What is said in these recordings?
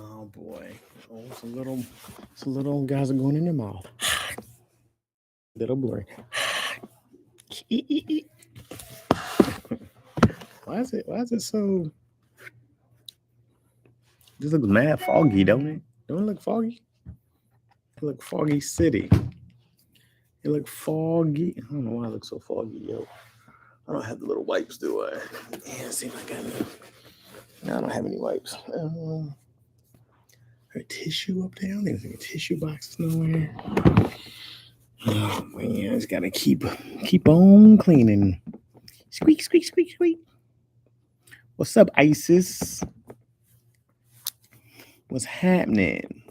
Oh boy. Oh, some little guys are going in their mouth. Little blurry. Why is it so this looks mad foggy, don't it? Don't it look foggy? It look foggy city. It look foggy. I don't know why it looks so foggy, yo. I don't have the little wipes, do I? Yeah, see if I got any. No, I don't have any wipes. A tissue up there? I don't think there's any tissue boxes nowhere. Oh man, I just gotta keep on cleaning. Squeak, squeak, squeak, squeak. What's up, Isis? What's happening?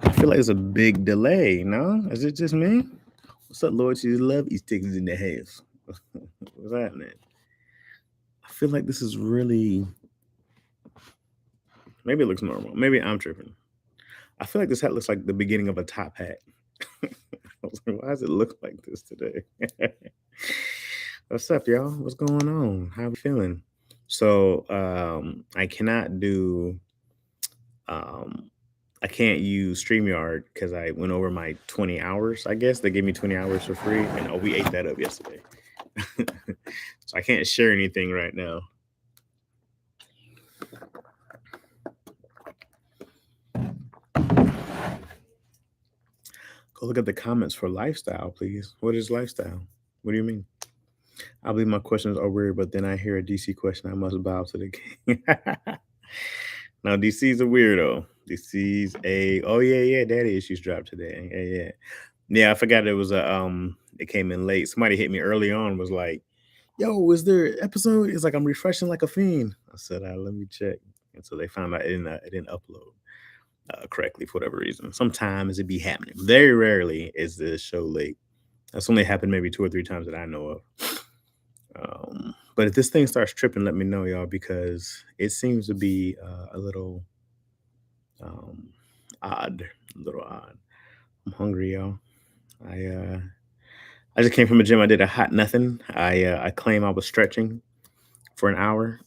I feel like there's a big delay, no? Is it just me? What's up, Lord? She's love East Texas in the house. What's happening? I feel like this is really. Maybe it looks normal. Maybe I'm tripping. I feel like this hat looks like the beginning of a top hat. I was like, why does it look like this today? What's up, y'all? What's going on? How we feeling? So I cannot do um I can't use StreamYard because I went over my 20 hours, I guess. They gave me 20 hours for free. And oh, we ate that up yesterday. So I can't share anything right now. Go look at the comments for lifestyle, please. What is lifestyle? What do you mean? I believe my questions are weird, but then I hear a DC question. I must bow to the king. Now, DC's a weirdo. DC's a oh yeah, daddy issues dropped today. Yeah. Yeah, I forgot it was it came in late. Somebody hit me early on, was like, yo, is there an episode? It's like I'm refreshing like a fiend. I said, let me check. And so they found out it didn't upload correctly for whatever reason. Sometimes it be happening. Very rarely is the show late. That's only happened maybe 2 or 3 times that I know of. But if this thing starts tripping, let me know, y'all, because it seems to be a little um, odd. A little odd. I'm hungry, y'all. I just came from the gym. I did a hot nothing. I claim I was stretching for an hour.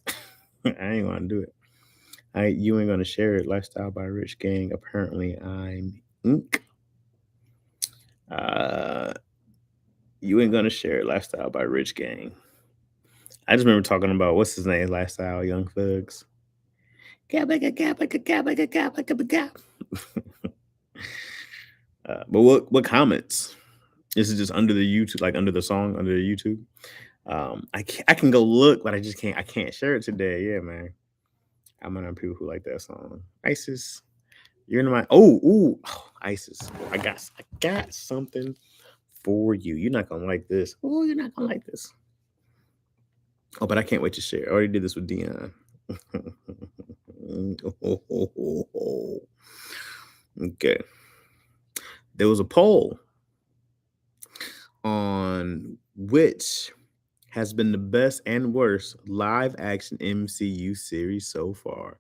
I ain't gonna do it. You ain't gonna share it. Lifestyle by Rich Gang. Apparently, I'm ink. Uh, you ain't gonna share it. Lifestyle by Rich Gang. I just remember talking about what's his name, Lifestyle Young Thugs. But what comments? This is just under the YouTube, like under the song, under the YouTube. I can go look, but I can't share it today. Yeah, man. I'm gonna people who like that song. Isis, you're in my Isis. I got something for you. You're not gonna like this. Oh, you're not gonna like this. Oh, but I can't wait to share. I already did this with Dion. Okay. There was a poll on which has been the best and worst live action MCU series so far.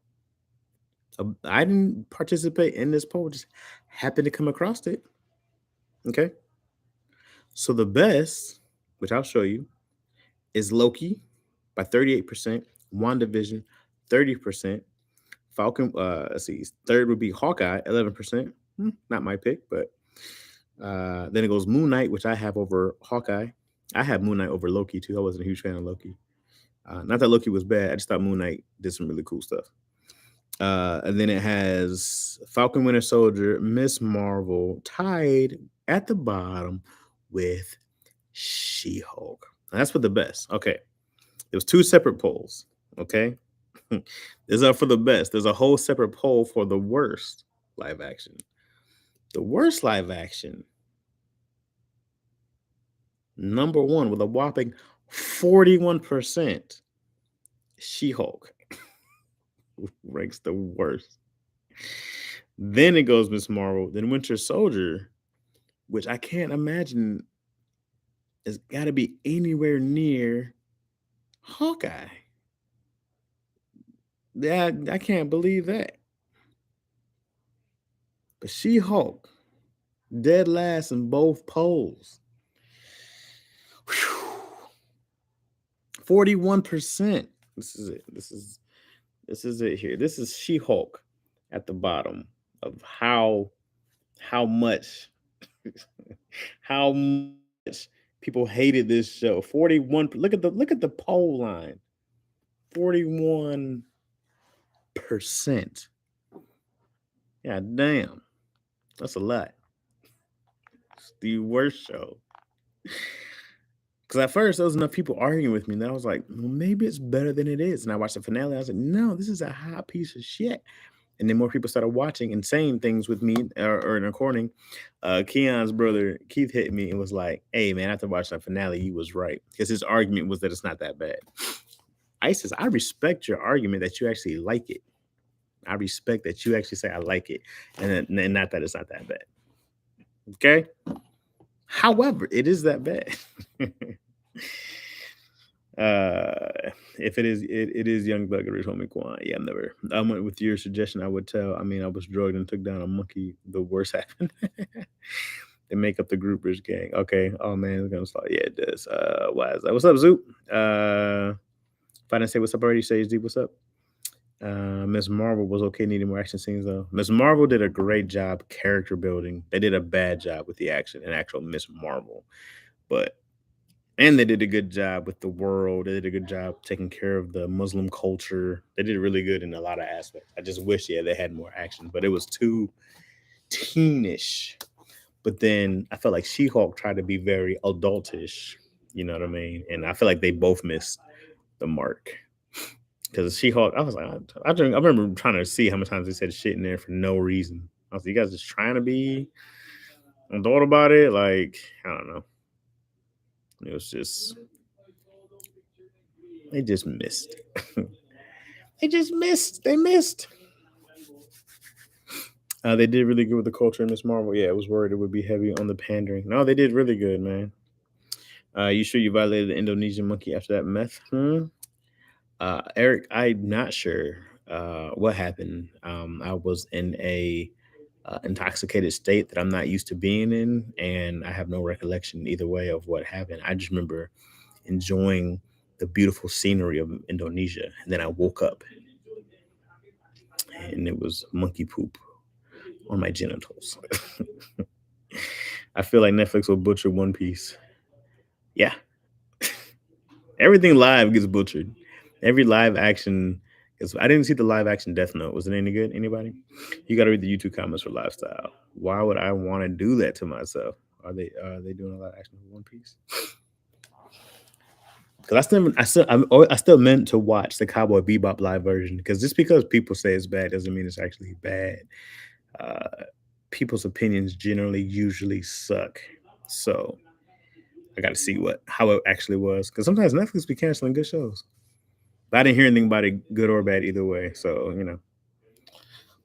I didn't participate in this poll, just happened to come across it. Okay. So the best, which I'll show you, is Loki by 38%, WandaVision 30%, Falcon, let's see, third would be Hawkeye, 11%. Not my pick, but then it goes Moon Knight, which I have over Hawkeye. I have Moon Knight over Loki too. I wasn't a huge fan of Loki. Not that Loki was bad. I just thought Moon Knight did some really cool stuff. And then it has Falcon Winter Soldier, Miss Marvel tied at the bottom with She-Hulk. And that's for the best. Okay. There was 2 separate polls. Okay. There's up for the best. There's a whole separate poll for the worst live action. The worst live action, number 1 with a whopping 41%, She-Hulk ranks the worst. Then it goes Miss Marvel, then Winter Soldier, which I can't imagine has got to be anywhere near Hawkeye. Yeah, I can't believe that. But She-Hulk, dead last in both polls. 41%. This is it. This is it here. This is She-Hulk at the bottom of how much how much people hated this show. 41. Look at the poll line. 41%. Yeah, damn. That's a lot. It's the worst show. Because at first there was enough people arguing with me, and then I was like, well, maybe it's better than it is. And I watched the finale. I was like, no, this is a hot piece of shit. And then more people started watching and saying things with me or according. Keon's brother Keith hit me and was like, "Hey man, after watching the finale, you was right." Because his argument was that it's not that bad. Isis, I respect your argument that you actually like it. I respect that you actually say I like it, and not that it's not that bad. Okay. However, it is that bad. If it is Young Thugger, homie Quan. Yeah, I'm never. I went with your suggestion. I would tell. I mean, I was drugged and took down a monkey. The worst happened. They make up the groupers gang. Okay. Oh man, it's gonna start. Yeah, it does. Why is that? What's up, Zoop? If I didn't say what's up already, say D. What's up? Miss Marvel was okay, needing more action scenes though. Miss Marvel did a great job character building. They did a bad job with the action in actual Miss Marvel, but and they did a good job with the world. They did a good job taking care of the Muslim culture. They did really good in a lot of aspects. I just wish, yeah, they had more action, but it was too teenish. But then I felt like She-Hulk tried to be very adultish. You know what I mean? And I feel like they both missed the mark. Because She-Hulk, I was like, I remember trying to see how many times they said shit in there for no reason. I was like, you guys just trying to be adult about it? Like, I don't know. It was just they just missed. They just missed. They missed. They did really good with the culture in Miss Marvel. Yeah, I was worried it would be heavy on the pandering. No, they did really good, man. You sure you violated the Indonesian monkey after that meth? Eric, I'm not sure what happened. I was in a intoxicated state that I'm not used to being in, and I have no recollection either way of what happened. I just remember enjoying the beautiful scenery of Indonesia, and then I woke up, and it was monkey poop on my genitals. I feel like Netflix will butcher One Piece. Yeah, everything live gets butchered. Every live action. Is, I didn't see the live action Death Note. Was it any good? Anybody? You got to read the YouTube comments for lifestyle. Why would I want to do that to myself? Are they doing a lot of action for One Piece? Because I still meant to watch the Cowboy Bebop live version. Because just because people say it's bad doesn't mean it's actually bad. Uh, People's opinions generally usually suck. So I got to see how it actually was. Because sometimes Netflix be canceling good shows. But I didn't hear anything about it, good or bad, either way. So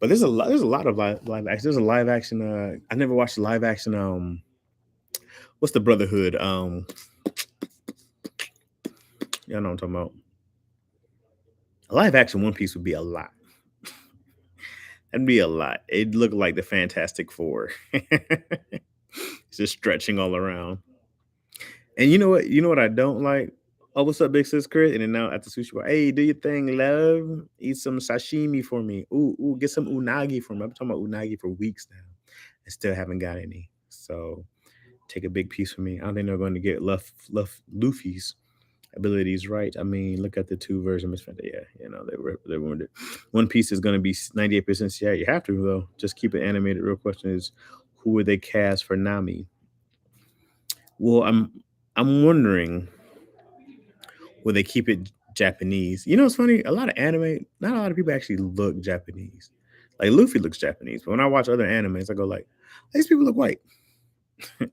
but there's a lot of live action. There's a live action. I never watched the live action. What's the Brotherhood? Y'all know what I'm talking about. A live action One Piece would be a lot. That'd be a lot. It'd look like the Fantastic Four. It's just stretching all around. And you know what? You know what I don't like? Oh, what's up, Big Sis Chris? And then now at the sushi bar, hey, do your thing, love. Eat some sashimi for me. Ooh, get some unagi for me. I've been talking about unagi for weeks now. I still haven't got any. So take a big piece for me. I don't think they're going to get Luffy's abilities right. I mean, look at the two versions. Yeah, they ruined it. One Piece is going to be 98%. Yeah, you have to though. Just keep it animated. Real question is, who would they cast for Nami? Well, I'm wondering, will they keep it Japanese? You know, it's funny. A lot of anime, not a lot of people actually look Japanese. Like Luffy looks Japanese, but when I watch other animes, I go like, these people look white. So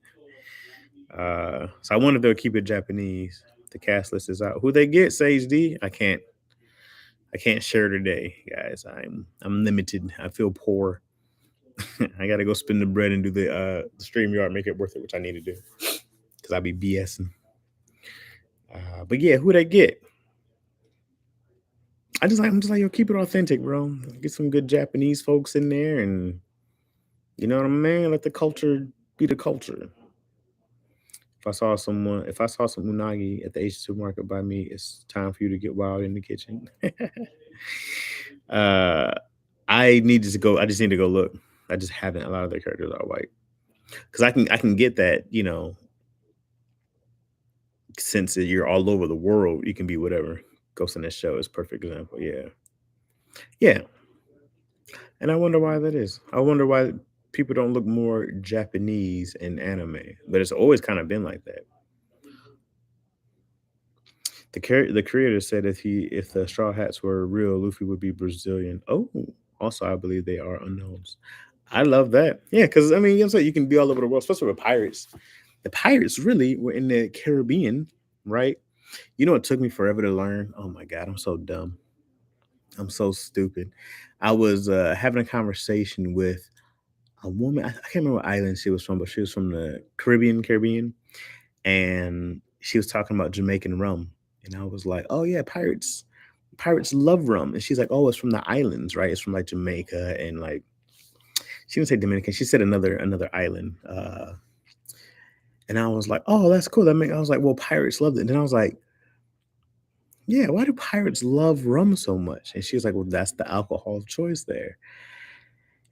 I wonder if they'll keep it Japanese. The cast list is out. Who they get? Sage D. I can't share today, guys. I'm limited. I feel poor. I gotta go spend the bread and do the StreamYard, make it worth it, which I need to do because I'll be BSing. But yeah, who they get? I'm just like, yo, keep it authentic, bro. Get some good Japanese folks in there, and you know what I mean. Let the culture be the culture. If I saw some unagi at the Asian supermarket by me, it's time for you to get wild in the kitchen. uh, I just need to go look. I just haven't. A lot of their characters are white because I can get that. Since you're all over the world, you can be whatever. Ghost in the Shell is a perfect example. Yeah, yeah. And I wonder why that is. I wonder why people don't look more Japanese in anime, but it's always kind of been like that. The creator said if the Straw Hats were real, Luffy would be Brazilian. Oh, also I believe they are unknowns. I love that. Yeah, because I mean, you can be all over the world, especially with pirates. The pirates really were in the Caribbean, right? You know, it took me forever to learn. Oh my god, I'm so dumb. I'm so stupid. I was having a conversation with a woman. I can't remember what island she was from, but she was from the Caribbean, and she was talking about Jamaican rum, and I was like, "Oh yeah, pirates love rum." And she's like, "Oh, it's from the islands, right? It's from like Jamaica and like." She didn't say Dominican. She said another island. And I was like, "Oh, that's cool." I was like, "Well, pirates loved it." And then I was like, "Yeah, why do pirates love rum so much?" And she was like, "Well, that's the alcohol of choice there."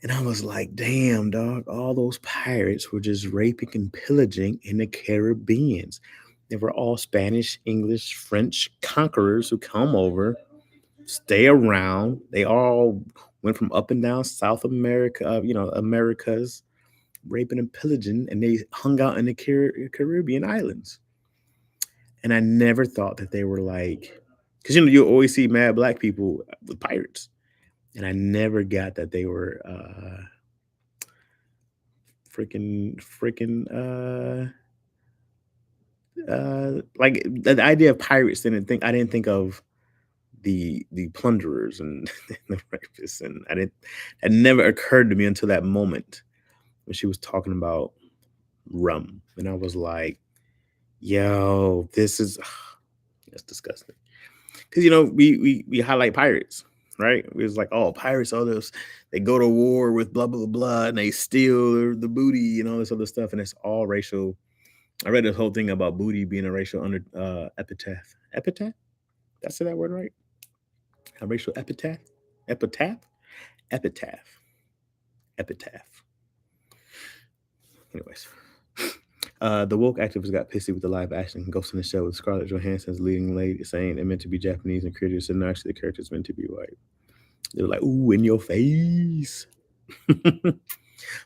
And I was like, damn, dog, all those pirates were just raping and pillaging in the Caribbeans. They were all Spanish, English, French conquerors who come over, stay around. They all went from up and down South America, Americas, raping and pillaging, and they hung out in the Caribbean islands. And I never thought that they were like, because you always see mad black people with pirates, and I never got that they were freaking like the idea of pirates. I didn't think of the plunderers and the rapists, and I didn't it never occurred to me until that moment when she was talking about rum, and I was like, yo, this is that's disgusting. Because we highlight pirates, right? We was like, oh, pirates, all this, they go to war with blah blah blah, and they steal the booty and all this other stuff, and it's all racial. I read this whole thing about booty being a racial under epitaph. Epitaph? Did I say that word right? A racial epitaph? Epitaph? Epitaph. Epitaph. Anyways. The woke activists got pissy with the live action Ghost in the Shell with Scarlett Johansson's leading lady saying it meant to be Japanese and creators said no, actually the character's meant to be white. They were like, ooh, in your face.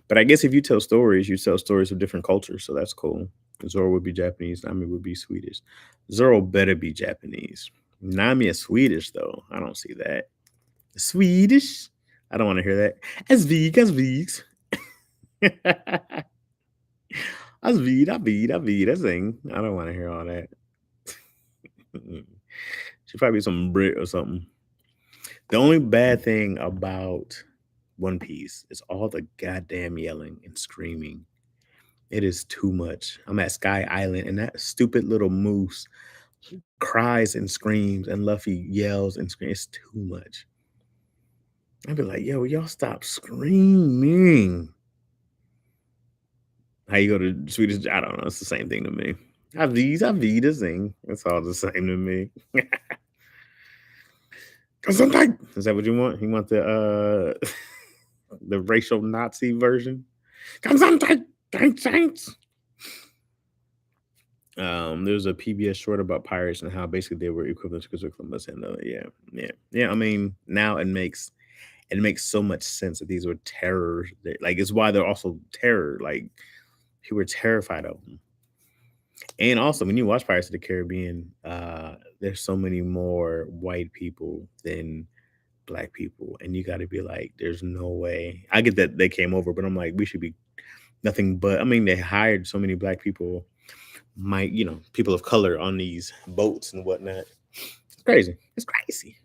But I guess if you tell stories, you tell stories of different cultures, so that's cool. Zoro would be Japanese, Nami would be Swedish. Zoro better be Japanese. Nami is Swedish though. I don't see that. Swedish? I don't want to hear that. As vigs. As vid, that's thing. I don't want to hear all that. She'd probably be some Brit or something. The only bad thing about One Piece is all the goddamn yelling and screaming. It is too much. I'm at Sky Island and that stupid little moose cries and screams and Luffy yells and screams. It's too much. I'd be like, yo, y'all stop screaming. How you go to Swedish? I don't know. It's the same thing to me. Avida thing. It's all the same to me. Is that what you want? You want the the racial Nazi version? Thanks. There's a PBS short about pirates and how basically they were equivalent to Christopher Columbus, and yeah. I mean, now it makes so much sense that these were terror. Like it's why they're also terror. Like people were terrified of them. And also, when you watch Pirates of the Caribbean, there's so many more white people than black people, and you got to be like, there's no way. I get that they came over, but I'm like, we should be nothing but. I mean, they hired so many black people, people of color on these boats and whatnot. It's crazy. It's crazy.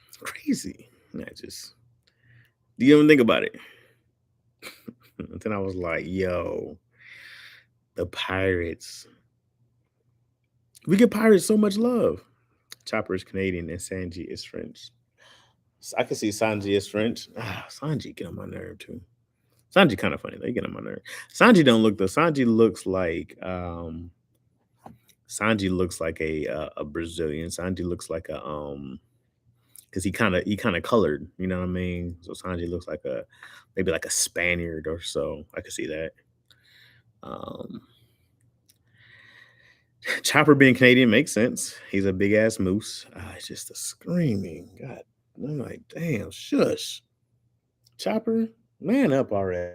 It's crazy. I just, do you even think about it? And then I was like, yo, the pirates. We give pirates so much love. Chopper is Canadian and Sanji is French. I can see Sanji is French. Sanji get on my nerve too. Sanji kind of funny though. You get on my nerve. Sanji don't look though. Sanji looks like a Brazilian. Sanji looks like a because he kind of colored. You know what I mean? So Sanji looks like a maybe like a Spaniard or so. I could see that. Um, Chopper being Canadian makes sense. He's a big ass moose. It's just the screaming. God, I'm like, damn, shush, Chopper, man up already.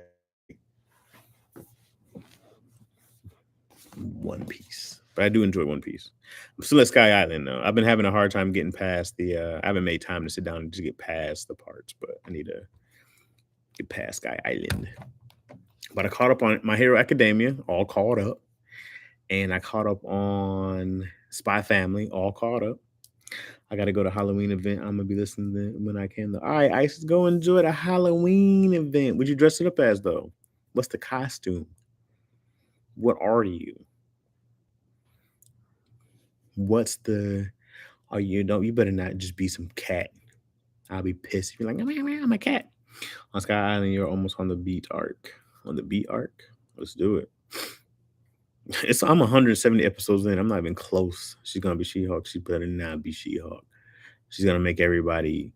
One Piece, but I do enjoy One Piece. I'm still at Sky Island though. I've been having a hard time getting past the. I haven't made time to sit down and just get past the parts, but I need to get past Sky Island. But I caught up on My Hero Academia, all caught up, and I caught up on Spy Family, all caught up. I got to go to Halloween event. I'm gonna be listening to when I can. Though. All right, Isis, go enjoy the Halloween event. Would you dress it up as though? What's the costume? What are you? What's the? Are you? Don't you better not just be some cat. I'll be pissed if you're like, I'm a cat. On Sky Island, you're almost on the beat arc. On the beat arc, let's do it. I'm 170 episodes in. I'm not even close. She's gonna be She-Hulk. She better not be She-Hulk. She's gonna make everybody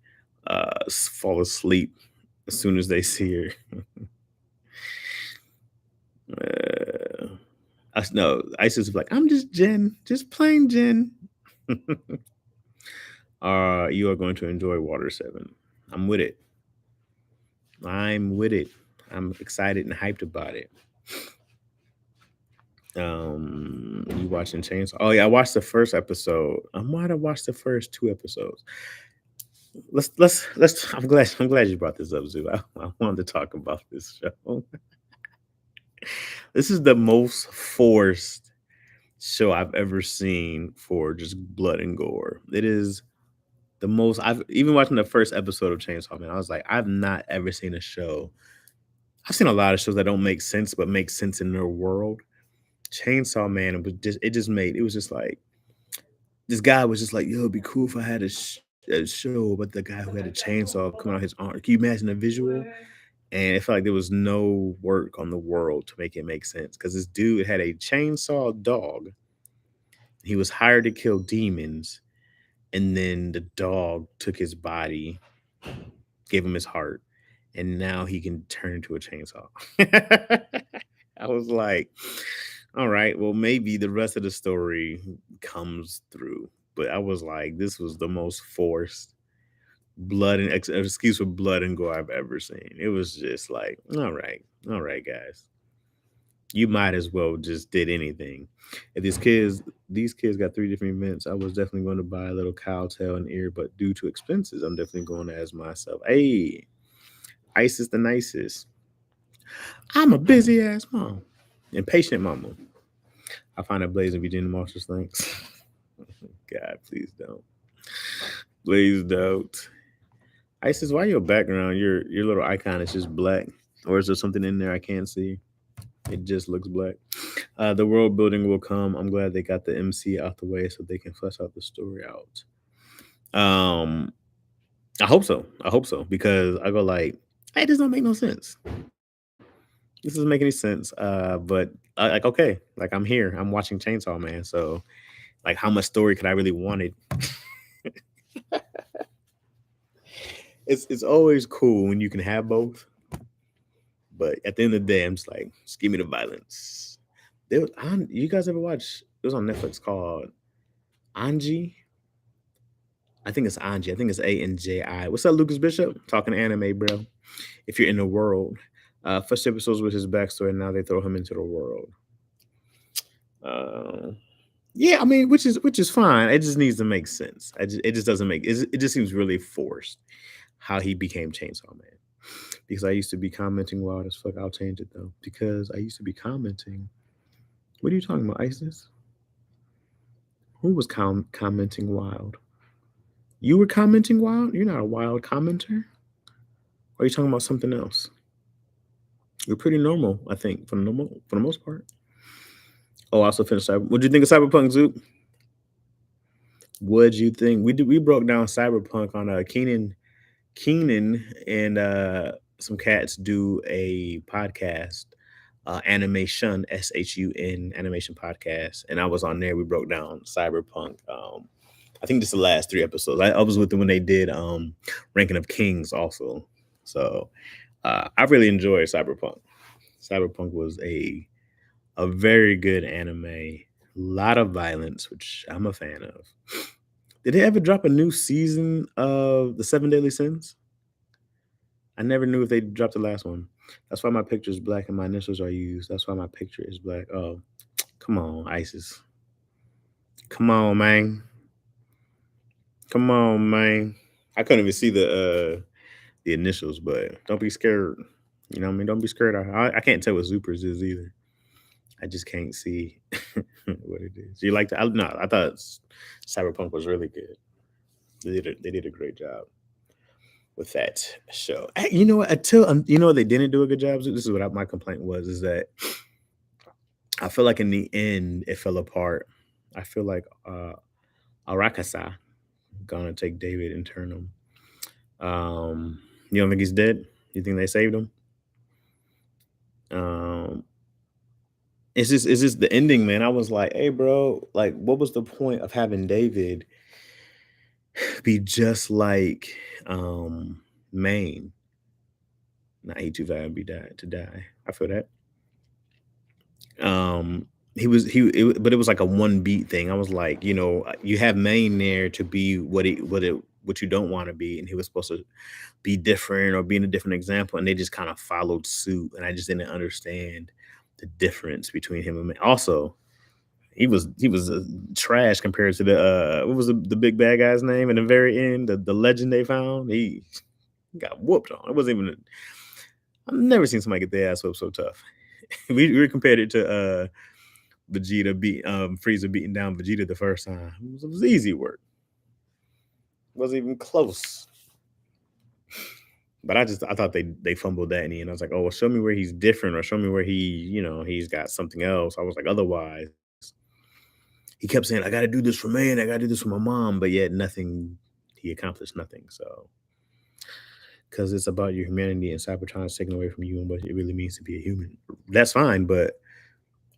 fall asleep as soon as they see her. I know Isis is like, I'm just Jen, just plain Jen. You are going to enjoy Water 7. I'm with it. I'm with it. I'm excited and hyped about it. You watching Chainsaw? Oh yeah, I watched the first episode. I might have watched the first 2 episodes. Let's. I'm glad you brought this up, Zoo. I wanted to talk about this show. This is the most forced show I've ever seen for just blood and gore. It is the most. I've even watching the first episode of Chainsaw Man. I was like, I've not ever seen a show. I've seen a lot of shows that don't make sense, but make sense in their world. Chainsaw Man, it was just like this guy was just like, yo, it'd be cool if I had a show about the guy who had a chainsaw coming out his arm. Can you imagine the visual? And it felt like there was no work on the world to make it make sense because this dude had a chainsaw dog. He was hired to kill demons, and then the dog took his body, gave him his heart, and now he can turn into a chainsaw. I was like, all right, well, maybe the rest of the story comes through. But I was like, this was the most forced excuse for blood and gore I've ever seen. It was just like, all right, guys, you might as well just did anything. If these kids got 3 different events, I was definitely going to buy a little cow tail and ear, but due to expenses, I'm definitely going to ask myself, hey, Ice is the nicest. I'm a busy ass mom, impatient mama. I find that Blaze and Virginia Marshall thanks. God, please don't. Please don't. Isis, why your background, your little icon is just black? Or is there something in there I can't see? It just looks black. The world building will come. I'm glad they got the MC out the way so they can flesh out the story out. I hope so. I hope so because I go like, hey, this don't make no sense. This doesn't make any sense. But like, okay, like I'm here. I'm watching Chainsaw Man. So, like, how much story could I really wanted? It's always cool when you can have both. But at the end of the day, I'm just like, just give me the violence. You guys ever watch? It was on Netflix called Anji. I think it's Anji. I think it's ANJI. What's up, Lucas Bishop? Talking anime, bro. If you're in the world, first episodes with his backstory, and now they throw him into the world. Yeah, I mean, which is fine. It just needs to make sense. It just doesn't make it just seems really forced how he became Chainsaw Man. Because I used to be commenting wild as fuck. I'll change it though. Because I used to be commenting. What are you talking about, Isis? Who was commenting wild? You were commenting wild? You're not a wild commenter. Or are you talking about something else? You're pretty normal, I think, for the most part. Oh, I also finished Cyber. What'd you think of Cyberpunk, Zoop? What'd you think? We broke down Cyberpunk on Keenan and some cats do a podcast, animation SHUN animation podcast, and I was on there. We broke down Cyberpunk. I think just the last 3 episodes. I was with them when they did Ranking of Kings also. So I really enjoyed Cyberpunk. Cyberpunk was a very good anime. A lot of violence, which I'm a fan of. Did they ever drop a new season of the Seven Deadly Sins? I never knew if they dropped the last one. That's why my picture is black and my initials are used. That's why my picture is black. Oh, come on, ISIS. Come on, man. Come on, man. I couldn't even see the initials, but don't be scared. You know what I mean? Don't be scared. I can't tell what Zoopers is either. I just can't see what it is. You like that? No, I thought Cyberpunk was really good. They did a great job with that show. Hey, you know what? Until you know what they didn't do a good job. This is what my complaint was: is that I feel like in the end it fell apart. I feel like Arakasa gonna take David and turn him. You don't think he's dead? You think they saved him? Um, it's just the ending, man. I was like, hey, bro, like, what was the point of having David be just like Maine? Not he too bad be died to die. I feel that. He was but it was like a one beat thing. I was like, you know, you have Maine there to be what you don't want to be, and he was supposed to be different or being a different example, and they just kind of followed suit, and I just didn't understand the difference between him and Maine. Also, he was trash compared to the what was the big bad guy's name in the very end, the legend they found. He got whooped on. It wasn't even. I've never seen somebody get their ass whooped so tough. we compared it to Vegeta Frieza beating down Vegeta the first time. It was easy work. Wasn't even close. But I thought they fumbled that in the end. I was like, oh well, show me where he's different, or show me where he's got something else. I was like, otherwise, he kept saying, I gotta do this for man, I gotta do this for my mom, but yet nothing he accomplished nothing. So because it's about your humanity and Cybertron is taken away from you and what it really means to be a human. That's fine, but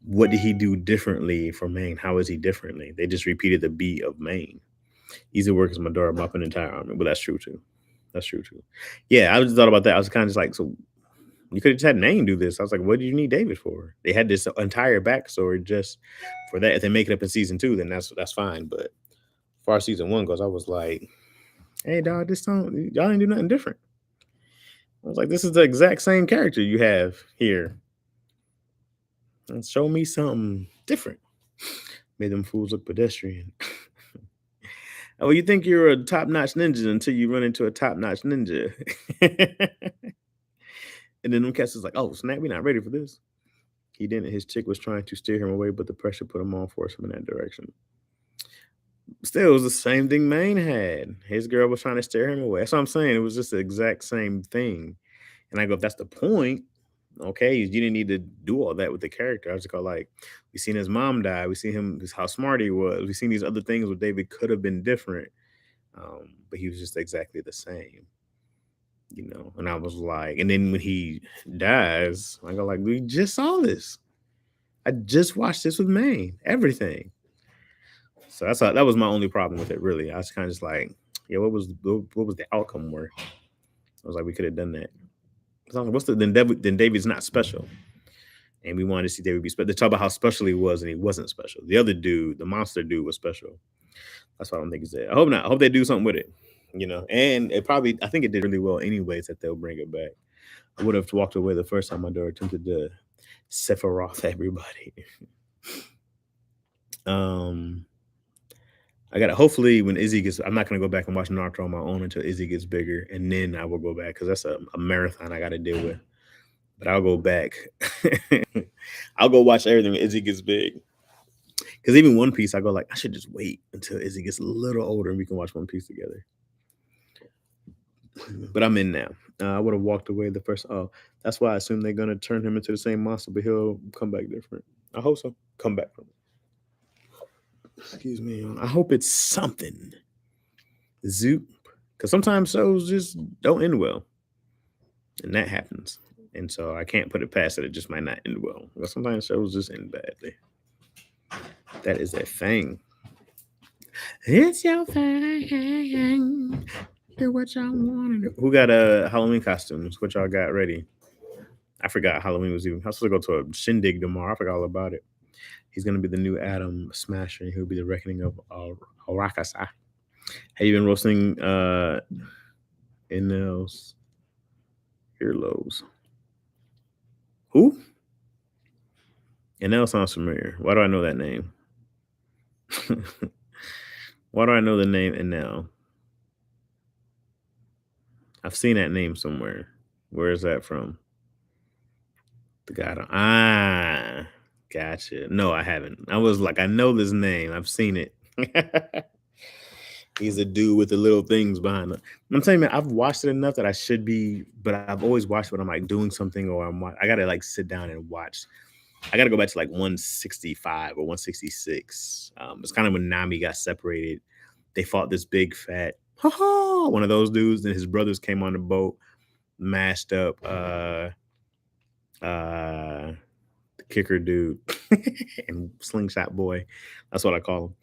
what did he do differently for Maine? How is he differently? They just repeated the beat of Maine. Easy work is Madara mop an entire army. But that's true too. That's true too. Yeah, I just thought about that. I was kind of just like, so you could have just had Maine do this. I was like, what do you need David for? They had this entire backstory just for that. If they make it up in season 2, then that's fine. But as far as season 1 goes, I was like, hey dog, this don't y'all ain't do nothing different. I was like, this is the exact same character you have here. And show me something different. Made them fools look pedestrian. Oh, you think you're a top-notch ninja until you run into a top-notch ninja. And then them cats is like, oh snap, we're not ready for this. He didn't. His chick was trying to steer him away, but the pressure put him on, force him in that direction. Still, it was the same thing Maine had. His girl was trying to steer him away. That's what I'm saying. It was just the exact same thing. And I go, if that's the point, okay, you didn't need to do all that with the character. I was just go like, we seen his mom die. We seen him how smart he was. We seen these other things where David could have been different, but he was just exactly the same. You know, and I was like, and then when he dies, I go like, we just saw this. I just watched this with Maine. Everything. So that was my only problem with it. Really, I was kind of just like, yeah, what was the outcome worth? I was like, we could have done that. So I was like, then David's not special, and we wanted to see David be special. They talk about how special he was, and he wasn't special. The other dude, the monster dude, was special. That's why I don't think he's there. I hope not. I hope they do something with it. You know, and I think it did really well anyways that they'll bring it back. I would have walked away the first time my daughter attempted to Sephiroth everybody. um, I got to hopefully when Izzy gets, I'm not gonna go back and watch Naruto on my own until Izzy gets bigger, and then I will go back because that's a marathon I got to deal with. But I'll go back. I'll go watch everything when Izzy gets big. Because even One Piece, I go like, I should just wait until Izzy gets a little older and we can watch One Piece together. But I'm in now. I would have walked away the first. Oh, that's why I assume they're gonna turn him into the same monster, but he'll come back different. I hope so. Come back from it. Excuse me. I hope it's something. Zoop. Because sometimes shows just don't end well. and that happens. And so I can't put it past that it just might not end well. But sometimes shows just end badly. That is a thing. It's your thing. Do what y'all want to do. Who got Halloween costumes? What y'all got ready? I forgot Halloween was even. I was supposed to go to a shindig tomorrow. I forgot all about it. He's gonna be the new Adam Smasher. And he'll be the reckoning of Arakasa. Have you been roasting in those earlobes? Who? And that sounds familiar. Why do I know that name? Why do I know the name Enel? I've seen that name somewhere. Where is that from? The guy. Gotcha. No, I haven't. I was like, I know this name. I've seen it. He's a dude with the little things behind it. I'm telling you, man, I've watched it enough that I should be, but I've always watched when I'm like doing something or I gotta like sit down and watch. I gotta go back to like 165 or 166. It's kind of when Nami got separated. They fought this big fat one of those dudes, and his brothers came on the boat, mashed up the kicker dude and slingshot boy. That's what I call him.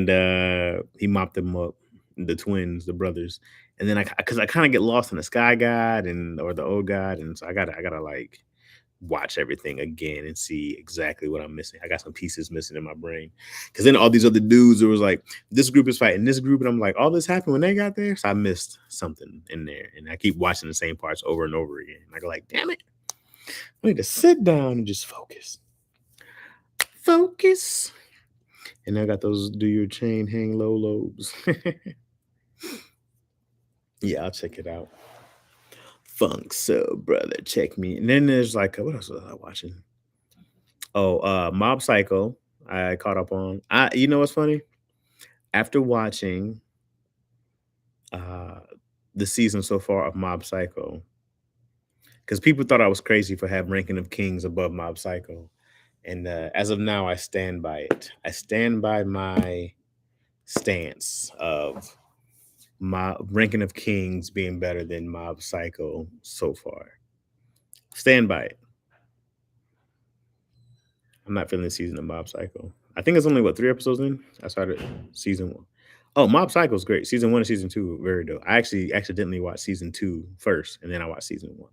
And he mopped them up, the twins, the brothers. And then because I kind of get lost in the Sky God and or the Old God, and so I gotta like watch everything again and see exactly what I'm missing. I got some pieces missing in my brain. Because then all these other dudes, it was like this group is fighting this group, and I'm like, all this happened when they got there. So I missed something in there. And I keep watching the same parts over and over again. I go like, damn it. I need to sit down and just focus. Focus. And I got those do your chain hang low lobes. Yeah, I'll check it out. Funk so brother, check me. And then there's like what else was I watching? Oh, Mob Psycho. I caught up on. You know what's funny? After watching uh the season so far of Mob Psycho, because people thought I was crazy for having Ranking of Kings above Mob Psycho. And as of now, I stand by it. I stand by my stance of my Ranking of Kings being better than Mob Psycho so far. Stand by it. I'm not feeling the season of Mob Psycho. I think it's only what 3 episodes in. I started season 1. Oh, Mob Psycho is great. Season 1 and season 2 very dope. I actually accidentally watched season 2 first, and then I watched season 1.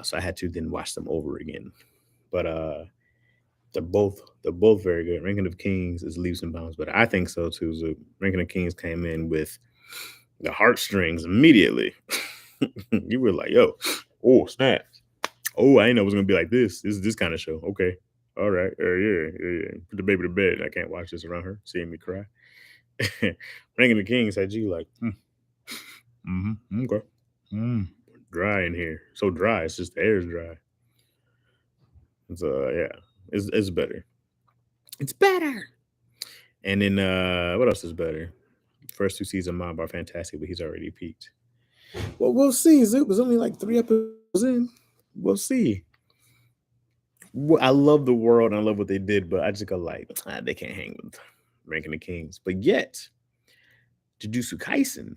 So I had to then watch them over again. But they're both very good. Ranking of Kings is leaps and bounds, but I think so too. So Ranking of Kings came in with the heartstrings immediately. You were like, yo, oh snap. Oh, I didn't know it was gonna be like this. This is this kind of show. Okay. All right. Yeah. Put the baby to bed. I can't watch this around her, seeing me cry. Ranking of Kings had you like, okay. Mm, dry in here. So dry. It's just the air's dry. It's yeah. It's better. It's better. And then what else is better? First 2 seasons of Mob are fantastic, but he's already peaked. Well, we'll see. It was only like 3 episodes in. We'll see. I love the world and I love what they did, but I just go like, they can't hang with Ranking the Kings. But yet, Jujutsu Kaisen,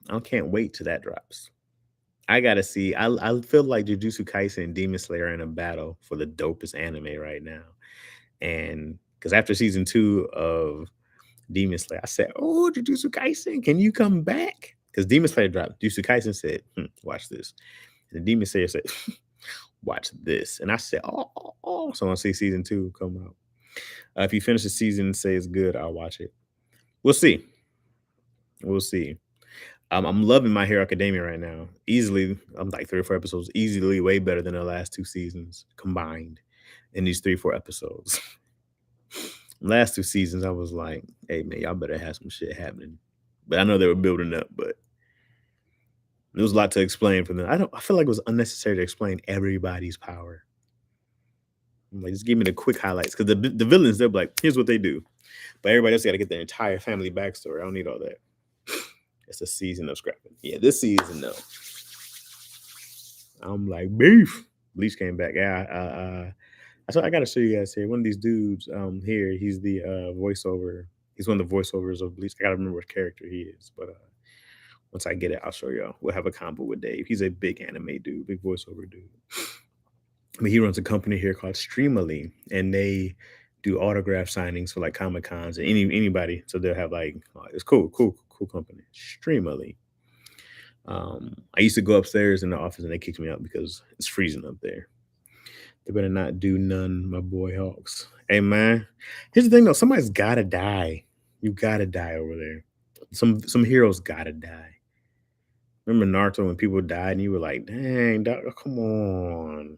I can't wait till that drops. I gotta see. I feel like Jujutsu Kaisen and Demon Slayer are in a battle for the dopest anime right now. And because after season 2 of Demon Slayer, I said, "Oh, Jujutsu Kaisen, can you come back?" Because Demon Slayer dropped. Jujutsu Kaisen said, "Watch this," and the Demon Slayer said, "Watch this," and I said, "Oh." So I want to see season 2 come out. If you finish the season and say it's good, I'll watch it. We'll see. We'll see. I'm loving My Hero Academia right now. Easily, I'm like 3 or 4 episodes. Easily, way better than the last 2 seasons combined in these 3 or 4 episodes. Last 2 seasons, I was like, "Hey man, y'all better have some shit happening." But I know they were building up, but there was a lot to explain from them. I feel like it was unnecessary to explain everybody's power. I'm like, just give me the quick highlights because the villains, they're like, here's what they do. But everybody else got to get their entire family backstory. I don't need all that. It's a season of scrapping. Yeah, this season, no. I'm like, beef. Bleach came back. Yeah, I got to show you guys here. One of these dudes here, he's the voiceover. He's one of the voiceovers of Bleach. I got to remember what character he is. But Once I get it, I'll show y'all. We'll have a combo with Dave. He's a big anime dude, big voiceover dude. But he runs a company here called Streamily, and they do autograph signings for like Comic Cons and anybody. So they'll have like it's cool company. Streamily. I used to go upstairs in the office and they kicked me out because it's freezing up there. They better not do none, my boy Hawks. Hey man, here's the thing though, somebody's gotta die. You gotta die over there. Some heroes gotta die. Remember Naruto when people died and you were like, dang, doc, come on.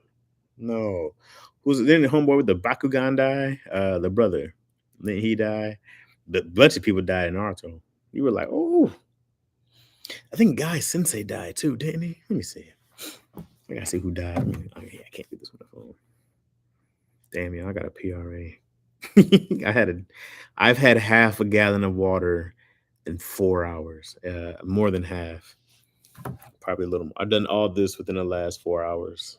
No. Who's then the homeboy with the Bakugan die? The brother. Then he died. The bunch of people died in Naruto. You were like, oh, I think Guy Sensei died too, didn't he? Let me see. I gotta see who died. I can't do this on the phone. Damn, yeah, I got a PRA. I've had half a gallon of water in 4 hours. More than half. Probably a little more. I've done all this within the last 4 hours.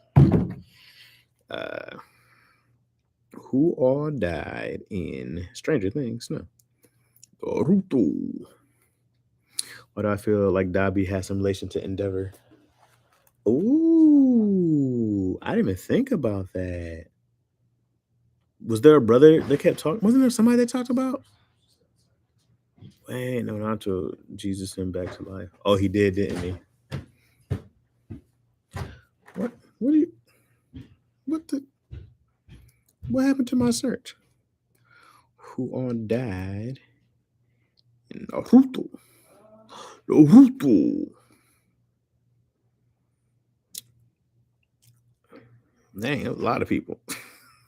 Who all died in Stranger Things? No. Naruto. Why do I feel like Dabi has some relation to Endeavor? Ooh, I didn't even think about that. Was there a brother that kept talking? Wasn't there somebody that talked about? Wait, no, not to Jesus and back to life. Oh, he did, didn't he? What? What do you? What the? What happened to my search? Who all died in Naruto? Naruto. Dang, a lot of people.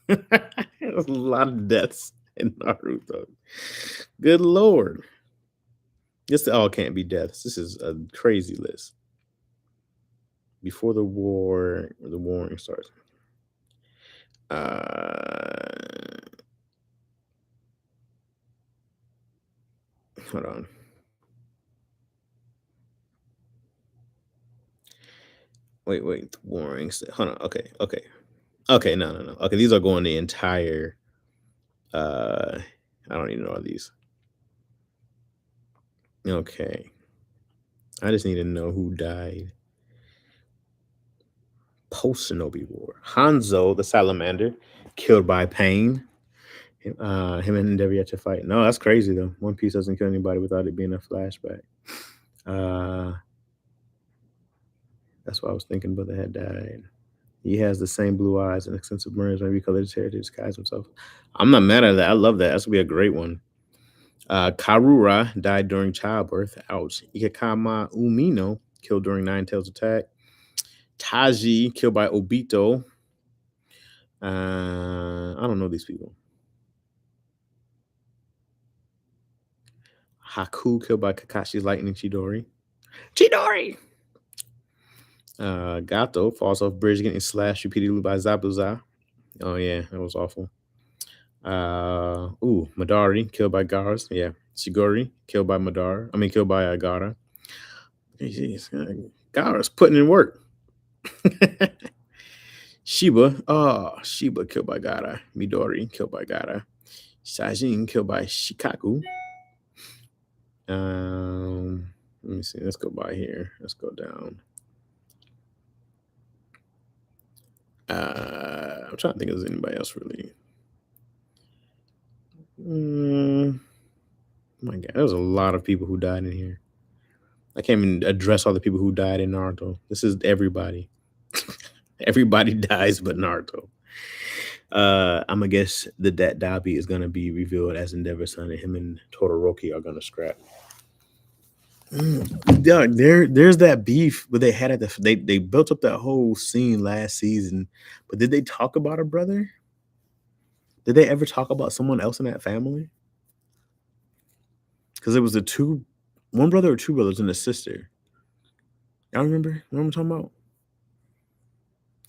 There's a lot of deaths in Naruto. Good lord. This all can't be deaths. This is a crazy list. Before the warring starts. Hold on. Wait, the warring. Hold on. Okay. No. Okay, these are going the entire. I don't even know all these. Okay. I just need to know who died. Post Shinobi War. Hanzo, the salamander, killed by Pain. Him and Endeavor yet to fight. No, that's crazy though. One Piece doesn't kill anybody without it being a flashback. That's what I was thinking, but they had died. He has the same blue eyes and extensive burns, maybe colored his hair to disguise himself. I'm not mad at that. I love that. That's gonna be a great one. Karura died during childbirth. Ouch. Ikekama Umino killed during Nine Tails attack. Taji killed by Obito. I don't know these people. Haku killed by Kakashi's lightning Chidori. Gato falls off bridge getting slashed repeatedly by Zabuza. Oh yeah, that was awful. Madari killed by Garas. Yeah. Shigori killed by killed by Agara. Garas putting in work. Shiba killed by Gara. Midori killed by Gara. Sajin killed by Shikaku. Let me see. Let's go by here. Let's go down. I'm trying to think if there's anybody else really. My God, there's a lot of people who died in here. I can't even address all the people who died in Naruto. This is everybody. Everybody dies but Naruto. I'm gonna guess that Dabi is gonna be revealed as Endeavor's son, and him and Todoroki are gonna scrap. There's that beef, but they had they built up that whole scene last season. But did they talk about a brother? Did they ever talk about someone else in that family? Because it was one brother or two brothers and a sister. Y'all remember? What I'm talking about?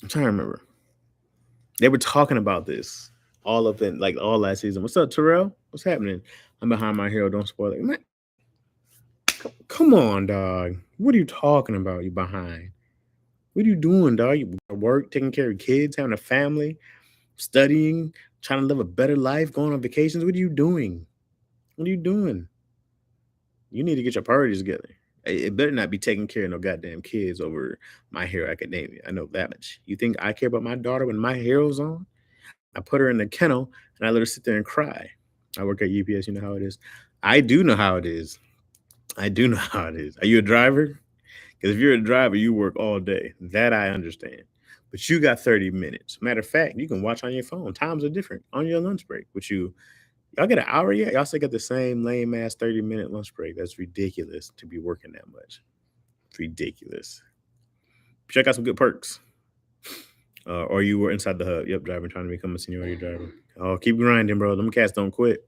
I'm trying to remember. They were talking about this all up in all last season. What's up, Terrell? What's happening? I'm behind my hero. Don't spoil it. Man, come on, dog. What are you talking about? You behind? What are you doing, dog? You work, taking care of kids, having a family, studying, trying to live a better life, going on vacations. What are you doing? What are you doing? You need to get your priorities together. It better not be taking care of no goddamn kids over My Hero Academia. I know that much. You think I care about my daughter when My Hero's on? I put her in the kennel and I let her sit there and cry. I work at UPS. You know how it is. I do know how it is. I do know how it is. Are you a driver? Because if you're a driver, you work all day. That I understand. But you got 30 minutes. Matter of fact, you can watch on your phone. Times are different on your lunch break. But y'all get an hour yet? Y'all still got the same lame ass 30-minute lunch break. That's ridiculous to be working that much. It's ridiculous. Check out some good perks. Or you were inside the hub. Yep, driving, trying to become a seniority driver. Oh, keep grinding, bro. Them cats don't quit.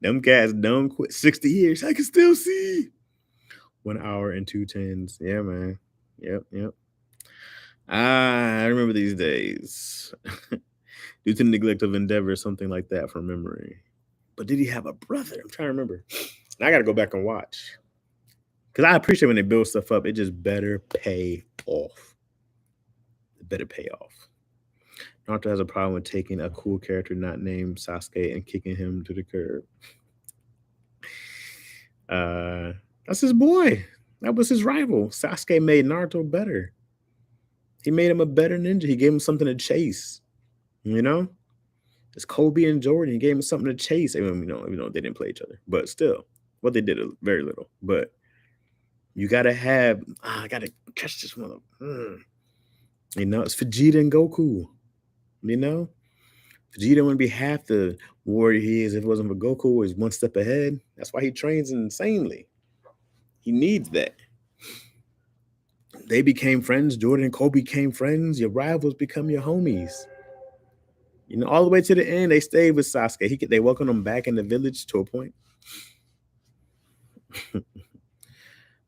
Them cats don't quit. 60 years. I can still see. 1 hour and 2 tens. Yeah, man. Yep. I remember these days. Due to neglect of endeavor, something like that from memory. But did he have a brother? I'm trying to remember. I got to go back and watch. Because I appreciate when they build stuff up, it just better pay off. It better pay off. Naruto has a problem with taking a cool character not named Sasuke and kicking him to the curb. That's his boy. That was his rival. Sasuke made Naruto better. He made him a better ninja. He gave him something to chase. You know? It's Kobe and Jordan. He gave him something to chase. Even though they didn't play each other. But still, what they did very little. But you gotta have. I gotta catch this one. It's Vegeta and Goku. Vegeta wouldn't be half the warrior he is if it wasn't for Goku. He's one step ahead. That's why he trains insanely. He needs that. They became friends. Jordan and Kobe became friends. Your rivals become your homies. All the way to the end, they stayed with Sasuke. They welcomed him back in the village to a point. He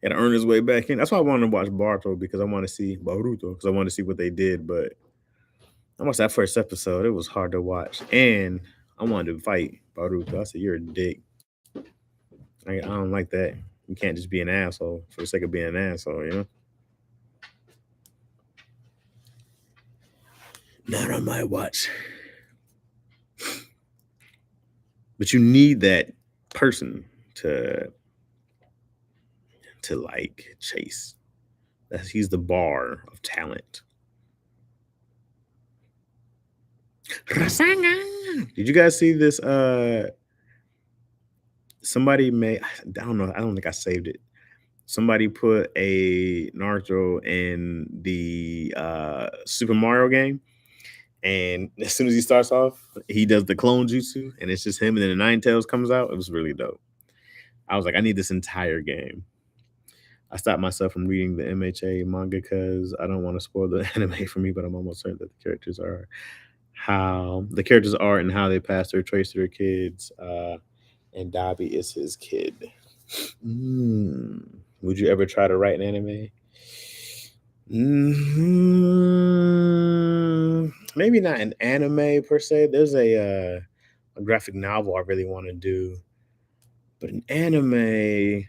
had to earn his way back in. That's why I wanted to watch Boruto because I want to see what they did. But I watched that first episode. It was hard to watch, and I wanted to fight Boruto. I said, "You're a dick. I don't like that. You can't just be an asshole for the sake of being an asshole, Not on my watch. But you need that person to like chase. He's the bar of talent. Rasengan. Did you guys see this? Somebody made. I don't know. I don't think I saved it. Somebody put a Naruto in the Super Mario game. And as soon as he starts off, he does the clone jutsu, and it's just him. And then the Nine Tails comes out. It was really dope. I was like, I need this entire game. I stopped myself from reading the MHA manga because I don't want to spoil the anime for me, but I'm almost certain that the characters are and how they pass their traits to their kids. And Dabi is his kid. Would you ever try to write an anime? Maybe not an anime per se. There's a graphic novel I really want to do, but an anime,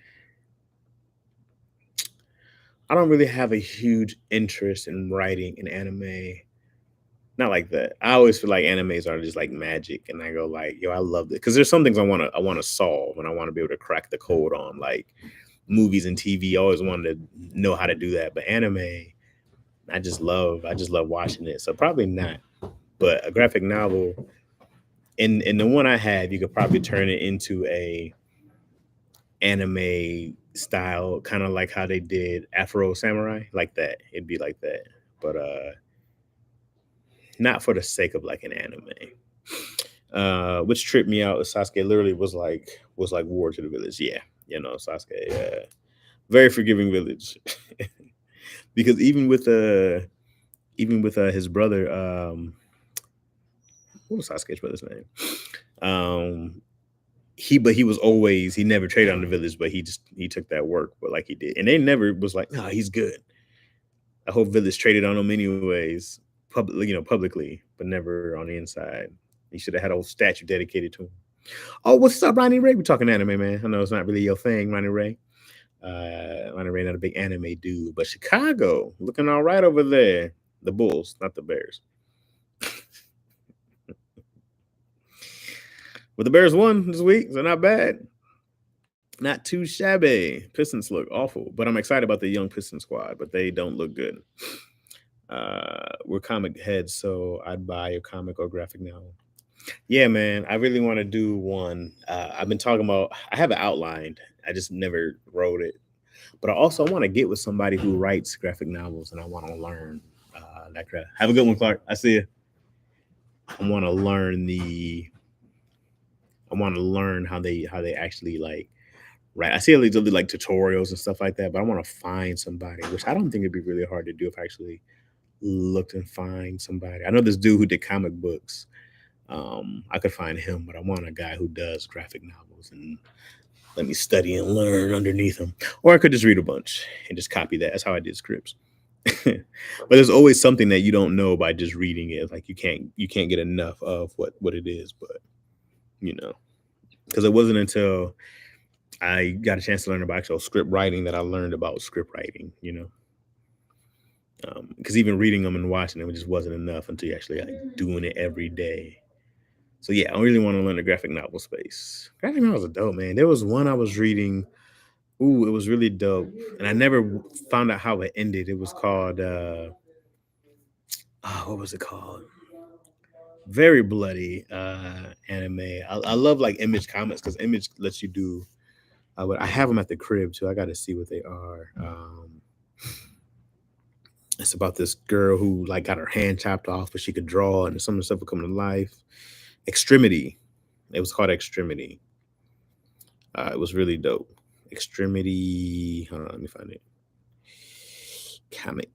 I don't really have a huge interest in writing an anime. Not like that. I always feel like animes are just like magic, and I go like, yo, I love it because there's some things I want to solve, and I want to be able to crack the code on. Like movies and TV, I always wanted to know how to do that, but anime, I just love watching it. So probably not. But a graphic novel, in the one I had, you could probably turn it into a anime style, kind of like how they did Afro Samurai, like that. It'd be like that, but not for the sake of like an anime. Which tripped me out. Sasuke literally was like war to the village. Yeah, Sasuke, very forgiving village, because even with his brother, what was Sasuke's brother's name? He was always, he never traded on the village, but he took that work, but like he did, and they never was like, no, he's good. The whole village traded on him anyways, publicly, but never on the inside. He should have had a whole statue dedicated to him. Oh, what's up, Ronnie Ray? We're talking anime, man. I know it's not really your thing, Ronnie Ray. Ronnie Ray not a big anime dude, but Chicago looking all right over there. The Bulls, not the Bears. But the Bears won this week, so not bad. Not too shabby. Pistons look awful, but I'm excited about the young Piston squad, but they don't look good. We're comic heads, so I'd buy a comic or graphic novel. Yeah, man, I really want to do one. I've been talking about. I have it outlined. I just never wrote it. But I also want to get with somebody who writes graphic novels, and I want to learn that craft. Have a good one, Clark. I see you. I want to learn the. I want to learn how they actually like write. I see they do like tutorials and stuff like that, but I want to find somebody, which I don't think it'd be really hard to do if I actually looked and find somebody. I know this dude who did comic books. I could find him, but I want a guy who does graphic novels and let me study and learn underneath him. Or I could just read a bunch and just copy that. That's how I did scripts. But there's always something that you don't know by just reading it. Like you can't get enough of what it is. But you know, because it wasn't until I got a chance to learn about actual script writing that I learned about script writing. Because even reading them and watching them, it just wasn't enough until you actually like doing it every day. So yeah, I really want to learn the graphic novel space. Graphic novels are dope, man. There was one I was reading. Ooh, it was really dope, and I never found out how it ended. It was called what was it called? Very bloody anime. I love like Image comics because Image lets you do. But I have them at the crib too. I got to see what they are. It's about this girl who like got her hand chopped off, but she could draw, and some of the stuff would come to life. Extremity. It was called Extremity. It was really dope. Extremity. Hold on, let me find it. Comic.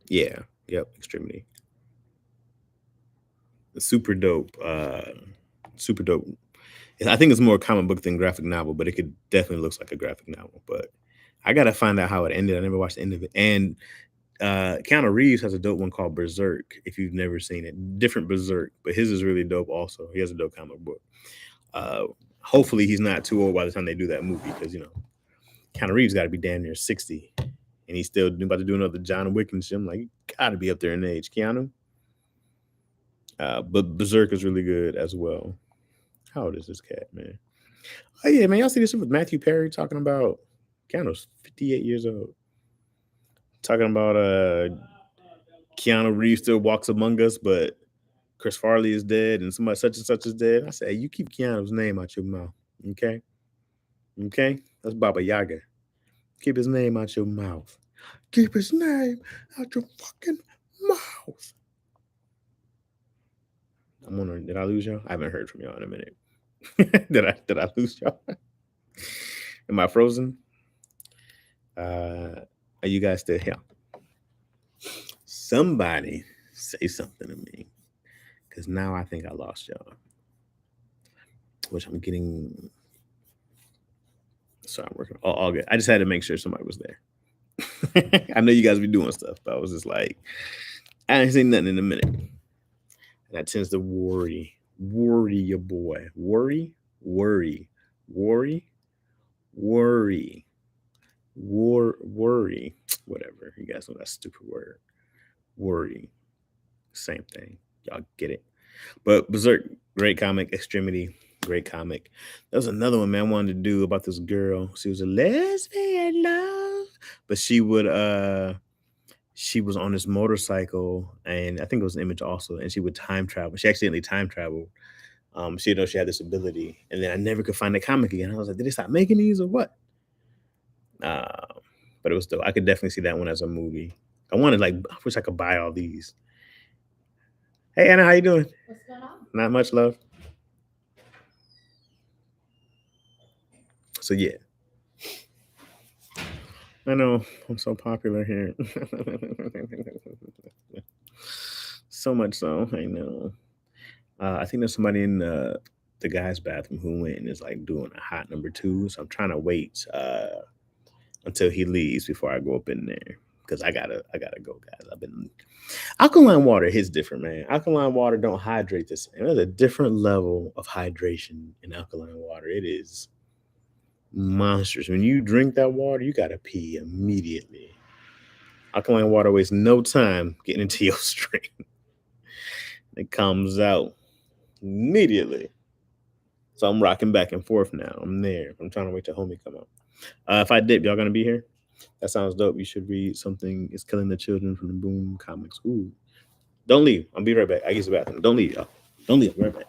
Yeah. Yep. Extremity. Super dope. Super dope. I think it's more comic book than graphic novel, but it could definitely looks like a graphic novel. But I gotta find out how it ended. I never watched the end of it. And Keanu Reeves has a dope one called Berserk. If you've never seen it, different Berserk, but his is really dope. Also, he has a dope comic book. Uh, Hopefully, he's not too old by the time they do that movie because Keanu Reeves got to be damn near 60, and he's still about to do another John Wick and shit. I'm like, you gotta be up there in age, Keanu. But Berserk is really good as well. How old is this cat, man? Oh yeah, man, y'all see this shit with Matthew Perry talking about Keanu's 58 years old. Talking about Keanu Reeves still walks among us, but Chris Farley is dead and somebody such and such is dead. I say, hey, you keep Keanu's name out your mouth. Okay? Okay? That's Baba Yaga. Keep his name out your mouth. Keep his name out your fucking mouth. I'm wondering, did I lose y'all? I haven't heard from y'all in a minute. did I lose y'all? Am I frozen? Are you guys still here? Somebody say something to me. Cause now I think I lost y'all. Which I'm getting. Sorry, I'm working. All good. I just had to make sure somebody was there. I know you guys be doing stuff, but I was just like, I ain't seen nothing in a minute. That tends to worry your boy. Worry, worry, worry. Whatever. You guys know that stupid word. Worry. Same thing. Y'all get it. But Berserk, great comic. Extremity, great comic. There was another one, man, I wanted to do about this girl. She was a lesbian love, but she was on this motorcycle, and I think it was an image also, and she would time travel. She accidentally time traveled. She didn't know she had this ability, and then I never could find the comic again. I was like, did they stop making these or what? Uh, but it was dope. I could definitely see that one as a movie. I wish I could buy all these. Hey Anna, how you doing? Not much love. So yeah, I know I'm so popular here. So much so, I know. I think there's somebody in the guy's bathroom who went and is like doing a hot number two. So I'm trying to wait until he leaves before I go up in there because I gotta go, guys. I've been alkaline water hits different, man. Alkaline water don't hydrate the same. There's a different level of hydration in alkaline water. It is monsters. When you drink that water, you gotta pee immediately. Alkaline water wastes no time getting into your stream. It comes out immediately. So I'm rocking back and forth now. I'm there. I'm trying to wait till homie come out. If I dip, y'all gonna be here? That sounds dope. You should read something. It's killing the children from the Boom Comics. Ooh, don't leave. I'll be right back. I use the bathroom. Don't leave, y'all. Don't leave. I'll be right back.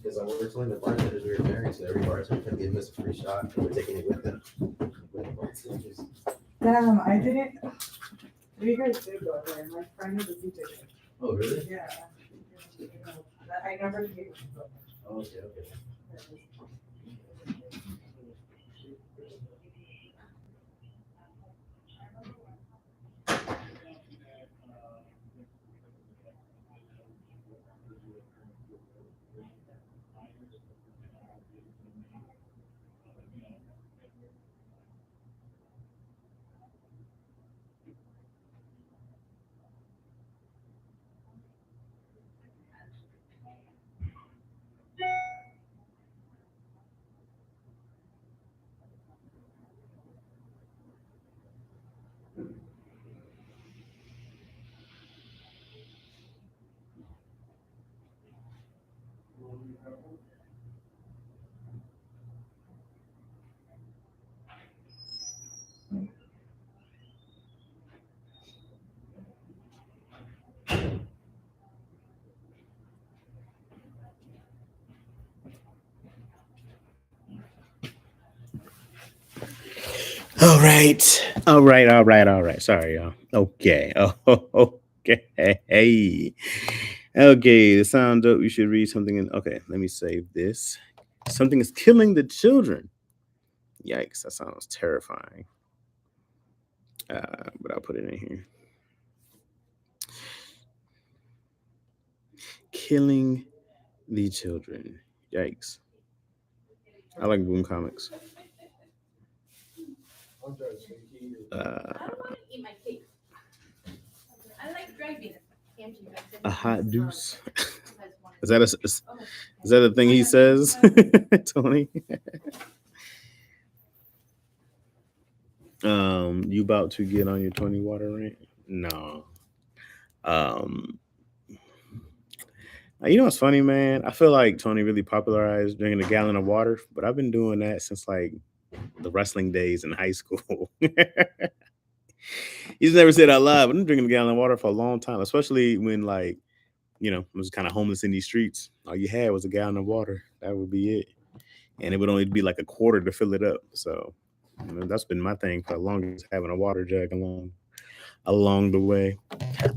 Because I were telling the bartenders we were married, so every bartender can give us a free shot, and we're taking it with them. With the bartenders. Damn, I didn't. You guys did go there. My friend was a teacher. Oh, really? Yeah. I never gave it. Oh, okay, okay. All right. All right. All right. All right. Sorry, y'all. Okay. Oh, okay. Hey. Okay. The sound dope. You should read something in. Okay. Let me save this. Something is killing the children. Yikes. That sounds terrifying. But I'll put it in here. Killing the children. Yikes. I like Boom Comics. A hot deuce. Is that a thing he says, Tony? You about to get on your 20 water rant? No. You know what's funny, man? I feel like Tony really popularized drinking a gallon of water, but I've been doing that since like the wrestling days in high school. He's never said out loud, but I'm drinking a gallon of water for a long time, especially when like, I was kind of homeless in these streets. All you had was a gallon of water. That would be it. And it would only be like a quarter to fill it up. So that's been my thing for the longest, having a water jug along the way.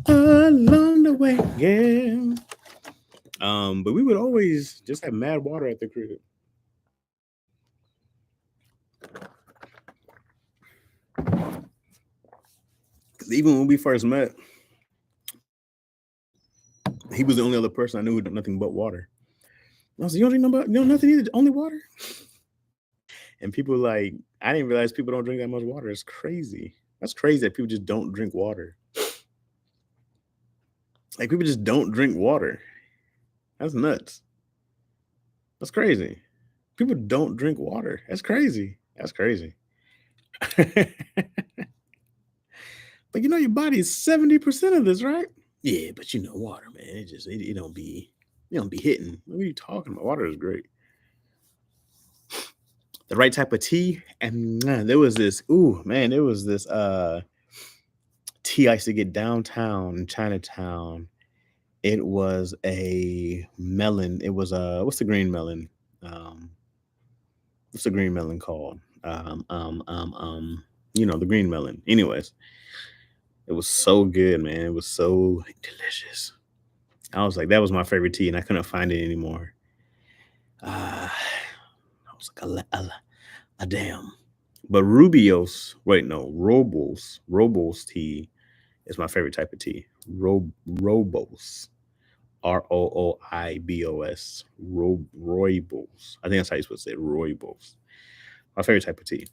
Along the way, yeah. But we would always just have mad water at the crib. Because even when we first met, he was the only other person I knew who did nothing but water. I was like, you don't drink nothing either, only water? And people like, I didn't realize people don't drink that much water. It's crazy. That's crazy that people just don't drink water. Like people just don't drink water. That's nuts. That's crazy. People don't drink water. That's crazy. That's crazy. But your body is 70% of this, right? Yeah, but water, man. It don't be hitting. What are you talking about? Water is great. The right type of tea. And there was this tea I used to get downtown in Chinatown. It was a melon. It was what's the green melon? What's the green melon called? The green melon. Anyways, it was so good, man. It was so delicious. I was like, that was my favorite tea, and I couldn't find it anymore. I was like, damn. But Robles tea It's my favorite type of tea. Roibos. Rooibos. Rooibos. I think that's how you're supposed to say it. Rooibos. My favorite type of tea.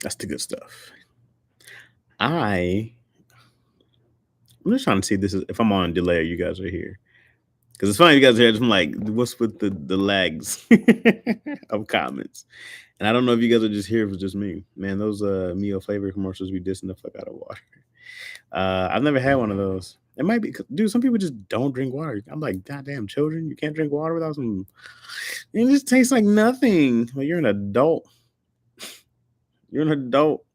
That's the good stuff. I'm just trying to see if I'm on delay or you guys are here. Because it's funny you guys are here. I'm like, what's with the lags of comments? And I don't know if you guys are just here if it's just me. Man, those Mio flavor commercials be dissing the fuck out of water. I've never had one of those. It might be, dude, some people just don't drink water. I'm like, goddamn, children, you can't drink water without some. It just tastes like nothing. Well, you're an adult. You're an adult.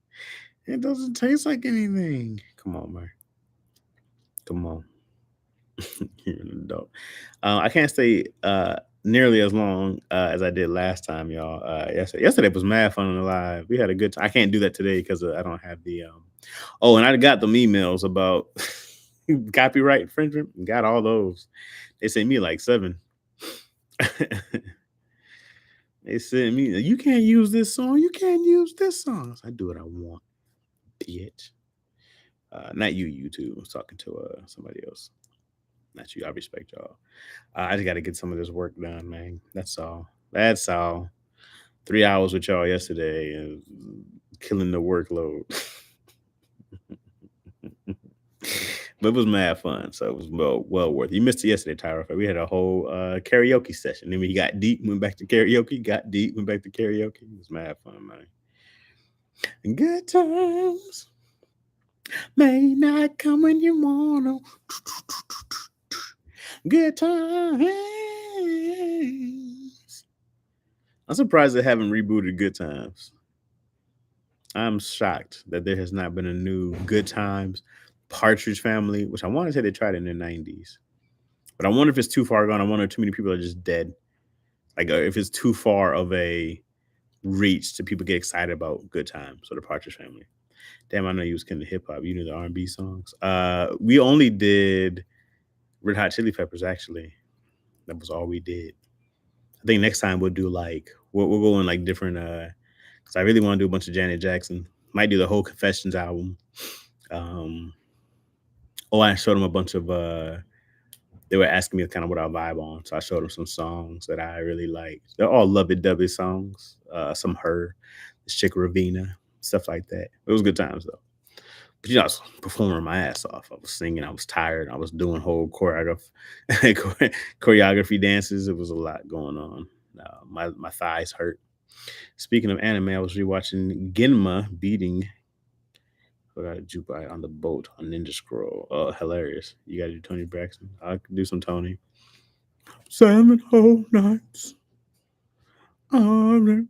It doesn't taste like anything. Come on, man. Come on. You're an adult. I can't stay nearly as long as I did last time, y'all. Yesterday was mad fun on the live. We had a good time. I can't do that today because I don't have the. Oh, and I got them emails about copyright infringement. Got all those. They sent me like 7. They sent me, you can't use this song. You can't use this song. I do what I want, bitch. Not you, YouTube. I was talking to somebody else. Not you. I respect y'all. I just got to get some of this work done, man. That's all. 3 hours with y'all yesterday and killing the workload. But it was mad fun, so it was well worth it. You missed it yesterday, Tyra. We had a whole karaoke session. Then we got deep, went back to karaoke, got deep, went back to karaoke. It was mad fun, man. And good times may not come when you want to. Good times. I'm surprised they haven't rebooted Good Times. I'm shocked that there has not been a new Good Times. Partridge Family, which I want to say they tried in the 90s. But I wonder if it's too far gone. I wonder if too many people are just dead. Like if it's too far of a reach to people get excited about Good Times or the Partridge Family. Damn, I know you was getting hip hop. You knew the R&B songs. We only did Red Hot Chili Peppers, actually. That was all we did. I think next time we'll do like, we'll go in like different, because I really want to do a bunch of Janet Jackson. Might do the whole Confessions album. I showed them a bunch of, they were asking me kind of what I vibe on. So I showed them some songs that I really like. They're all lovey-dovey songs. Some Her, this chick Ravina, stuff like that. It was good times though. But I was performing my ass off. I was singing. I was tired. I was doing whole choreography dances. It was a lot going on. My thighs hurt. Speaking of anime, I was rewatching Genma beating Jubai on the boat on Ninja Scroll. Hilarious. You gotta do Tony Braxton. I can do some Tony. 7 whole nights. You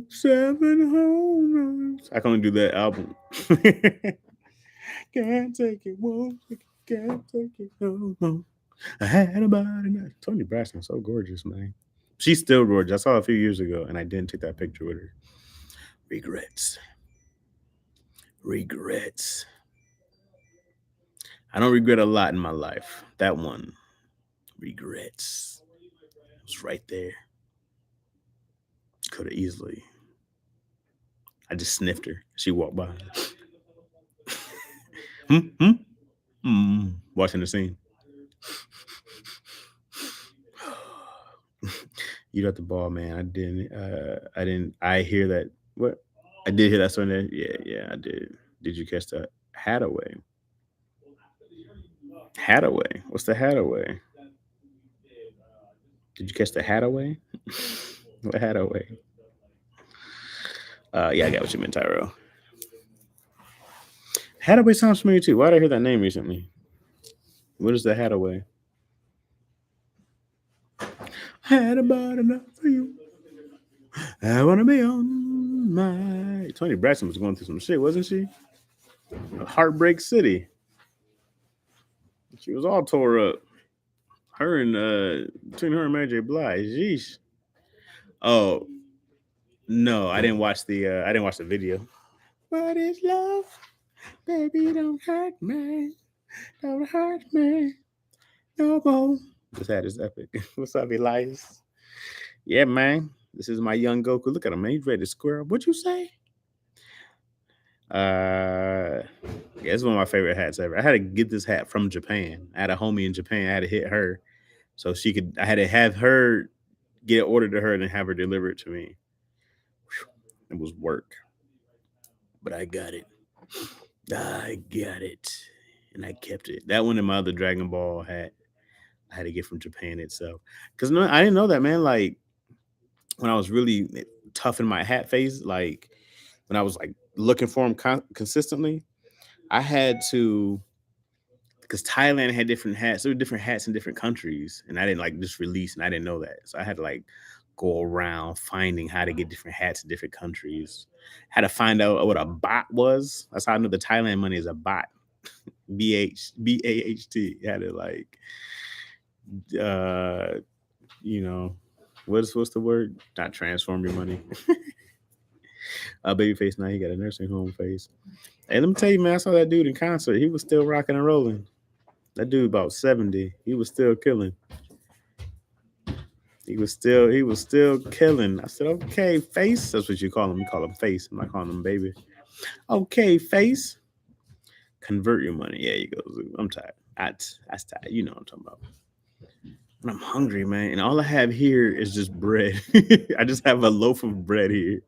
7 whole nights. I can only do that album. Can't take it, won't take it, can't take it, no. I had about it. Tony Braxton, so gorgeous, man. She's still gorgeous. I saw her a few years ago, and I didn't take that picture with her. Regrets. I don't regret a lot in my life. That one, regrets. It was right there. Could have easily. I just sniffed her. She walked by. Watching the scene. You got the ball, man. I didn't. I hear that. What? I did hear that song there. Yeah, I did. Did you catch that? Hadaway. What's the Hadaway? Did you catch the Hadaway? What Hadaway? Yeah, I got what you meant, Tyro. Hadaway sounds familiar too. Why did I hear that name recently? What is the Hadaway? Had about enough for you. I wanna be on my. Tony Braxton was going through some shit, wasn't she? Heartbreak City. She was all tore up. Her and between her and Mary J. Blige. Yeesh. Oh no, I didn't watch the video. What is love? Baby, don't hurt me. Don't hurt me. No more. This hat is epic. What's up, Elias? Yeah, man. This is my young Goku. Look at him, man. He's ready to square up. What you say? Yeah, it's one of my favorite hats ever. I had to get this hat from Japan. I had a homie in Japan. I had to hit her so she could. I had to have her get it ordered to her and then have her deliver it to me. It was work, but I got it. I got it, and I kept it. That one and my other Dragon Ball hat I had to get from Japan itself. Because no, I didn't know that, man. Like when I was really tough in my hat phase, like when I was like looking for them consistently, I had to because Thailand had different hats. There were different hats in different countries, and I didn't like just release, and I didn't know that, so I had to like go around finding how to get different hats in different countries. Had to find out what a bot was. That's how I knew the Thailand money is a bot. BAHT. Had to like, uh, you know, what's the word? Not transform your money. Babyface now he got a nursing home face. Hey, let me tell you, man, I saw that dude in concert. He was still rocking and rolling. That dude about 70. He was still killing. He was still killing. I said, okay, face. That's what you call him. You call him face. I'm not calling him baby. Okay, face. Convert your money. Yeah, you go. I'm tired. That's tired. You know what I'm talking about. And I'm hungry, man. And all I have here is just bread. I just have a loaf of bread here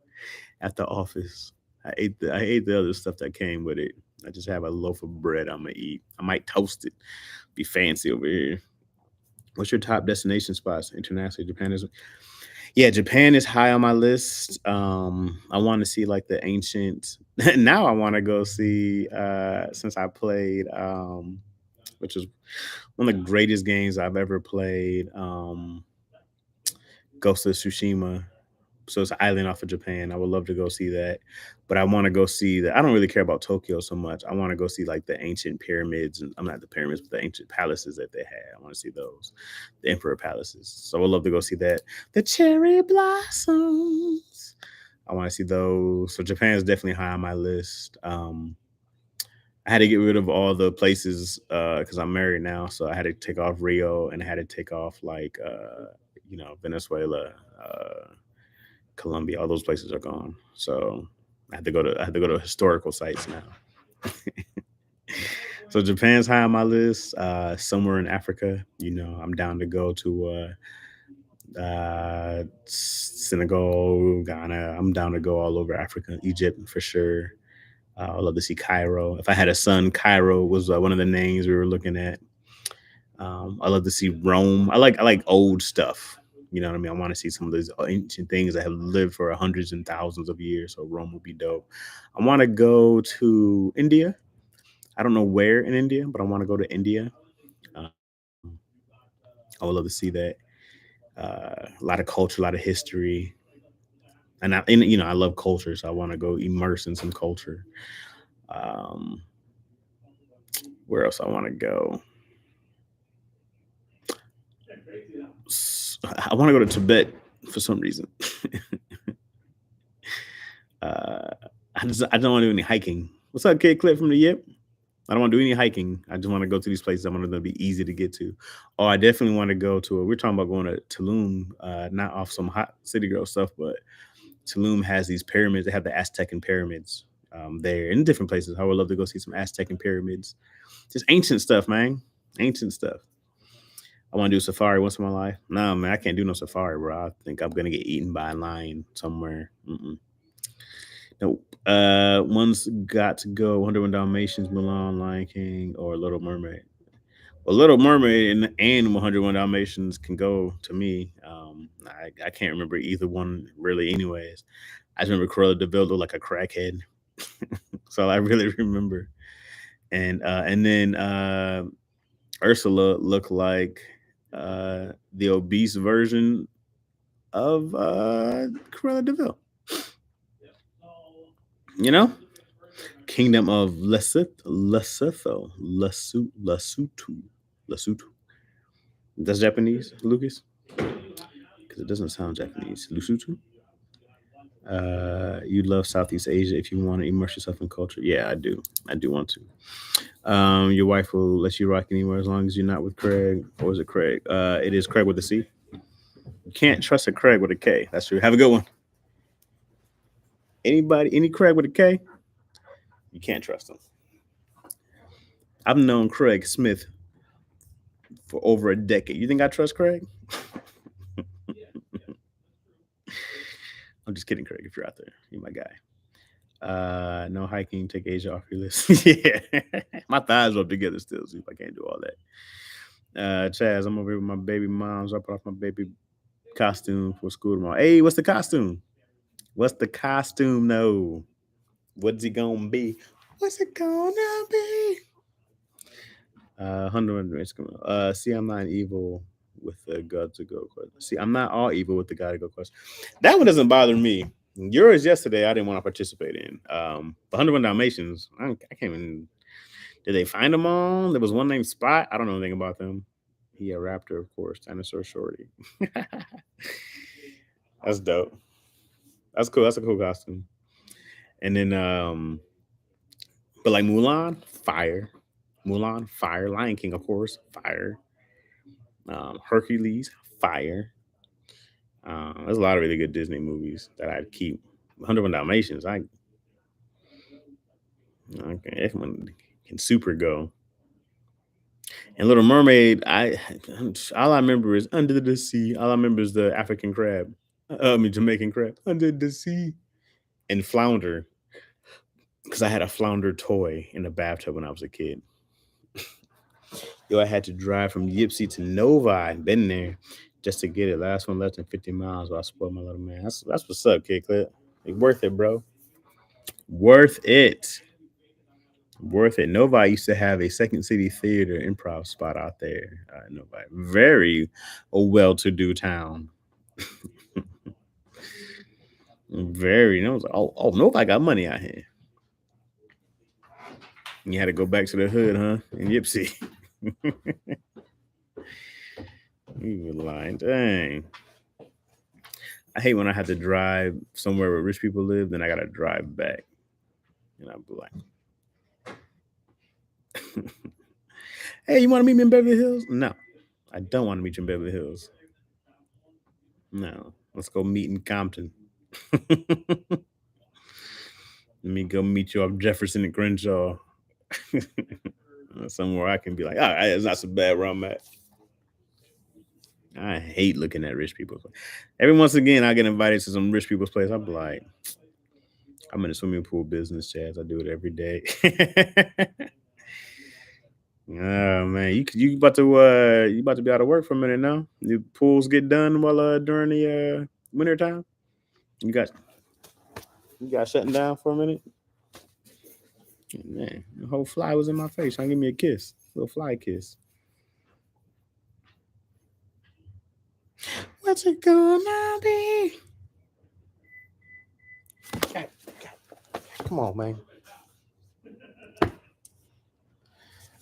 at the office. I ate the other stuff that came with it. I just have a loaf of bread I'm gonna eat. I might toast it. Be fancy over here. What's your top destination spots internationally? Japan is, yeah, Japan is high on my list. I want to see like the ancient. Now I want to go see since I played which is one of the greatest games I've ever played. Ghost of Tsushima. So it's an island off of Japan. I would love to go see that, but I want to go see the. I don't really care about Tokyo so much. I want to go see like the ancient pyramids, and I'm not the pyramids, but the ancient palaces that they had. I want to see those, the emperor palaces. So I would love to go see that. The cherry blossoms. I want to see those. So Japan is definitely high on my list. I had to get rid of all the places because I'm married now, so I had to take off Rio and I had to take off like Venezuela. Colombia, all those places are gone. So I had to go to historical sites now. So Japan's high on my list. Somewhere in Africa, I'm down to go to Senegal, Ghana. I'm down to go all over Africa, Egypt for sure. I love to see Cairo. If I had a son, Cairo was one of the names we were looking at. I love to see Rome. I like old stuff. You know what I mean? I want to see some of those ancient things that have lived for hundreds and thousands of years. So Rome would be dope. I want to go to India. I don't know where in India, but I want to go to India. Um, I would love to see that. A lot of culture, a lot of history, and I love culture, so I want to go immerse in some culture. Um, where else I want to go? I want to go to Tibet for some reason. uh, I don't want to do any hiking. What's up, kid? Clip from the Yip. I don't want to do any hiking. I just want to go to these places. I want them to be easy to get to. Oh, I definitely want to go to. We're talking about going to Tulum, not off some hot city girl stuff, but Tulum has these pyramids. They have the Aztecan pyramids there in different places. I would love to go see some Aztecan pyramids. Just ancient stuff, man. Ancient stuff. I want to do safari once in my life. No, man, I can't do no safari, bro. I think I'm gonna get eaten by a lion somewhere. Nope. One's got to go. 101 Dalmatians, Mulan, Lion King, or Little Mermaid. Well, Little Mermaid and 101 Dalmatians can go to me. I can't remember either one really, anyways. I just remember Cruella de Vil looked like a crackhead. So I really remember. And then Ursula looked like the obese version of Cruella de Vil. You know, Kingdom of Lesotho. That's Japanese, Lucas, because it doesn't sound Japanese. Lesotho. You love Southeast Asia if you want to immerse yourself in culture. Yeah, I do. I do want to. Your wife will let you rock anywhere as long as you're not with Craig. Or is it Craig? It is Craig with a C. You can't trust a Craig with a K. That's true. Have a good one. Anybody? Any Craig with a K? You can't trust him. I've known Craig Smith for over a decade. You think I trust Craig? I'm just kidding, Craig. If you're out there, you're my guy. No hiking. Take Asia off your list. Yeah, my thighs are up together still. See if I can't do all that. Chaz, I'm over here with my baby moms. I put off my baby costume for school tomorrow. Hey, what's the costume? What's the costume? No. What's it gonna be? What's it gonna be? 100. See, I'm not evil with the God to go question. See, I'm not all evil with the God to go question. That one doesn't bother me. Yours yesterday, I didn't want to participate in. The 101 Dalmatians, I can't even. Did they find them all? There was one named Spot. I don't know anything about them. He a raptor, of course. Dinosaur Shorty. That's dope. That's cool. That's a cool costume. And then, but like Mulan, fire. Mulan, fire. Lion King, of course, fire. Hercules, fire. There's a lot of really good Disney movies that I'd keep. 101 Dalmatians, okay, everyone can super go. And Little Mermaid, all I remember is Under the Sea. All I remember is the African crab. Jamaican crab. Under the sea. And Flounder. Because I had a Flounder toy in the bathtub when I was a kid. Yo, I had to drive from Yipsy to Novi. I'd been there just to get it. Last one less than 50 miles. While I spoiled my little man. That's what's up, Kid Clip. It's worth it, bro. Worth it. Worth it. Novi used to have a Second City Theater improv spot out there. Novi, very a well-to-do town. Very. No, oh, Novi got money out here. You had to go back to the hood, huh? In Yipsy. You were lying. Dang. I hate when I have to drive somewhere where rich people live, then I gotta drive back. And I'll be like, hey, you want to meet me in Beverly Hills? No, I don't want to meet you in Beverly Hills. No, let's go meet in Compton. Let me go meet you off Jefferson and Crenshaw. Somewhere I can be like, all right, it's not so bad where I'm at. I hate looking at rich people's place. Every once again, I get invited to some rich people's place. I'm like, I'm in a swimming pool business, Chaz. I do it every day. Oh man, you about to be out of work for a minute now. Your pools get done while during the winter time. You got shutting down for a minute. Man, the whole fly was in my face trying to give me a kiss, a little fly kiss. What's it gonna be? Come on, man.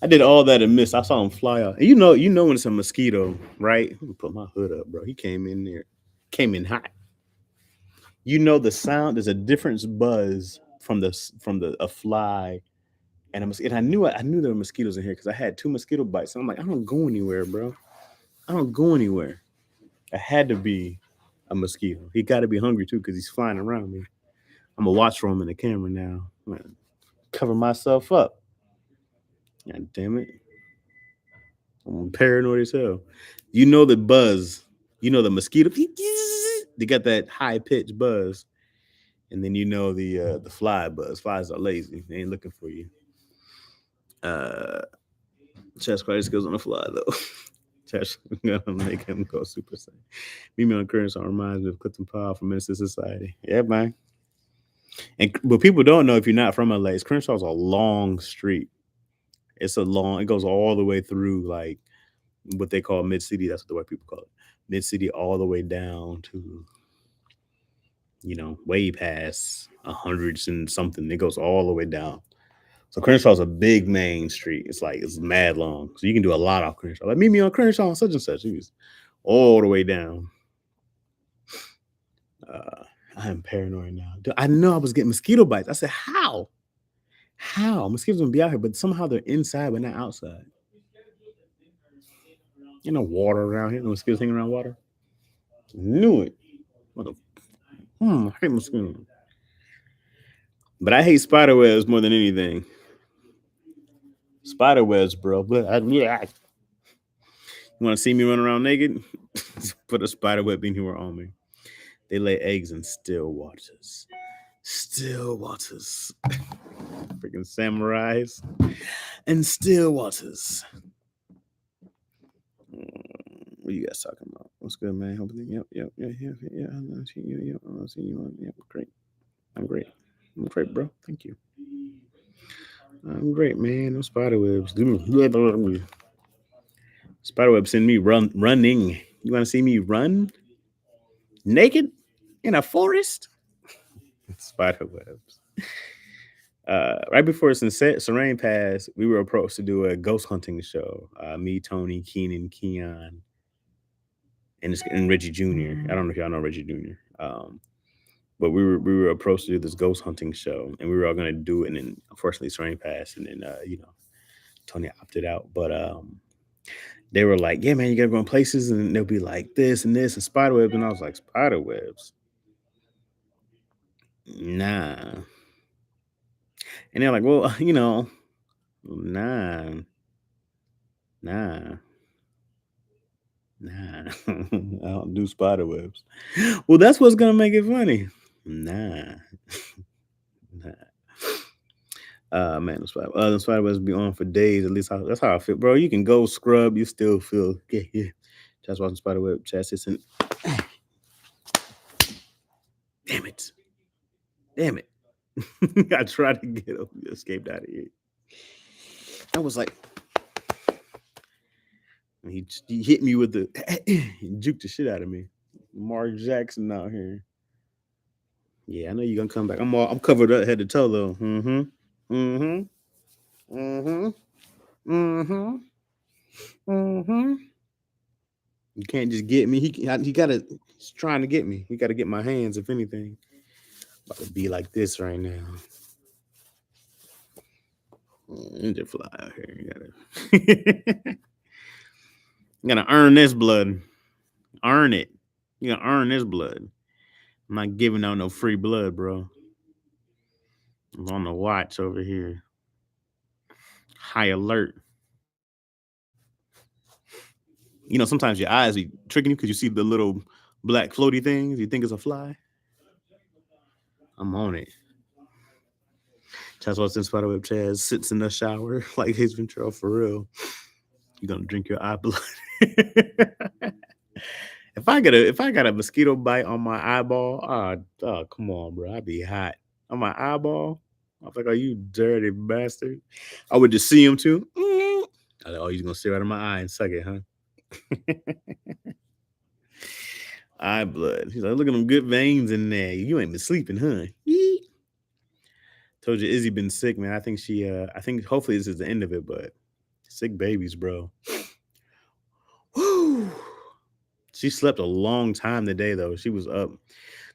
I did all that and missed. I saw him fly out. And you know when it's a mosquito, right? Let me put my hood up, bro. He came in there, came in hot. You know the sound. There's a different buzz from a fly and a mosquito. And I knew there were mosquitoes in here because I had 2 mosquito bites. And I'm like, I don't go anywhere, bro. I don't go anywhere. I had to be a mosquito. He got to be hungry too because he's flying around me. I'm gonna watch for him in the camera now. I'm gonna cover myself up. God damn it. I'm paranoid as hell. You know the buzz. You know the mosquito. They got that high pitched buzz. And then you know the fly buzz. Flies are lazy. They ain't looking for you. Chest Christ goes on the fly though. Chest gonna make him go Super Saiyan. Meet me on Crenshaw reminds me of Clifton Powell from Minister Society. Yeah, man. But people don't know if you're not from LA. Crenshaw's a long street. It goes all the way through like what they call Mid City. That's what the white people call it. Mid City all the way down to, way past 100s and something. It goes all the way down. So Crenshaw's a big main street. It's mad long. So you can do a lot off Crenshaw. Like, meet me on Crenshaw such and such. He was all the way down. I am paranoid now. I know I was getting mosquito bites. I said, how? How? Mosquitoes gonna be out here, but somehow they're inside but not outside. Water around here. No mosquitoes hanging around water. Knew it. I hate mosquitoes. But I hate spider webs more than anything. Spider webs, bro. You want to see me run around naked? Put a spider web in here on me. They lay eggs in still waters. Still waters. Freaking samurais and still waters. What you guys talking about? What's good, man? Hopefully, yep. I see you. I see you. Yep, great. I'm great. I'm great, bro. Thank you. I'm great, man. No spider webs. Spider webs send me running. You want to see me run naked in a forest? Spider webs. Right before Serene passed, we were approached to do a ghost hunting show. Me, Tony, Keenan, Keon, and Reggie Jr. I don't know if y'all know Reggie Jr. But we were approached to do this ghost hunting show, and we were all gonna do it. And then unfortunately, Serene passed, and then Tony opted out. But they were like, "Yeah, man, you gotta go in places," and they'll be like this and this and spider webs, and I was like, "Spider webs? Nah." And they're like, "Well, nah, nah." Nah, I don't do spider webs. Well, that's what's gonna make it funny. Nah, nah. Man, the spider webs be on for days. At least that's how I feel, bro. You can go scrub, you still feel yeah. Just watching spider web chassis and damn it, damn it. I tried to get up, escaped out of here. I was like, he hit me with the he juked the shit out of me. Mark Jackson out here. Yeah, I know you're gonna come back. I'm covered up head to toe though. Mm-hmm. Mm-hmm. Mm-hmm. Mm-hmm. Mm-hmm. You can't just get me. He's trying to get me. He gotta get my hands, if anything. About to be like this right now. Ninja fly out here. You gotta earn this blood. Earn it. You gotta earn this blood. I'm not giving out no free blood, bro. I'm on the watch over here. High alert. Sometimes your eyes be tricking you because you see the little black floaty things. You think it's a fly. I'm on it. Chaz Watson Spiderweb Chaz sits in the shower like his Ventrell for real. You're gonna drink your eye blood. If I got a mosquito bite on my eyeball, oh come on, bro. I'd be hot. On my eyeball. I was like, "Are you dirty bastard?" I would just see him too. I like, "Oh, he's gonna stare right in my eye and suck it, huh?" Eye blood. He's like, "Look at them good veins in there. You ain't been sleeping, huh?" Told you Izzy been sick, man. I think hopefully this is the end of it, but sick babies, bro. Woo! She slept a long time today, though. She was up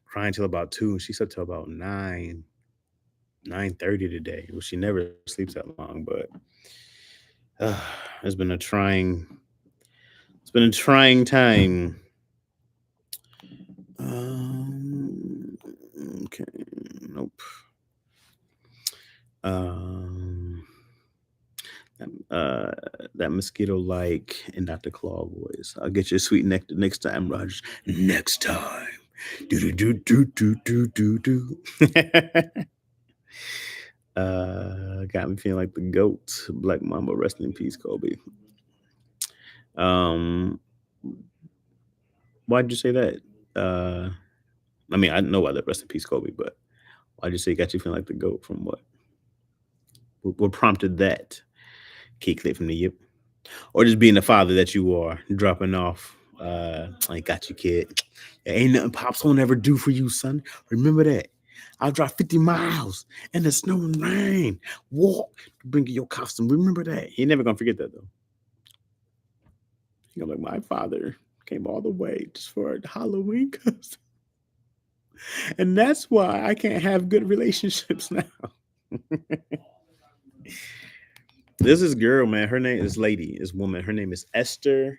crying till about 2, and she slept till about 9:30 today. Well, she never sleeps that long, but it's been a trying time. Okay, nope. That mosquito like and Dr. Claw voice. I'll get you a sweet nectar next time, Rogers. Next time. Do do do do do do do. Got me feeling like the goat. Black Mamba, rest in peace, Kobe. Why'd you say that? I mean, I know why that rest in peace, Kobe, but why'd you say got you feeling like the goat from what? What prompted that? Key clip from the Yip. Or just being the father that you are, dropping off. I got you, kid. Ain't nothing Pops won't ever do for you, son. Remember that. I'll drive 50 miles in the snow and rain. Walk to bring you your costume. Remember that. He never gonna forget that though. He's gonna be like, my father came all the way just for a Halloween costume. And that's why I can't have good relationships now. This is girl, man. Her name is woman. Her name is Esther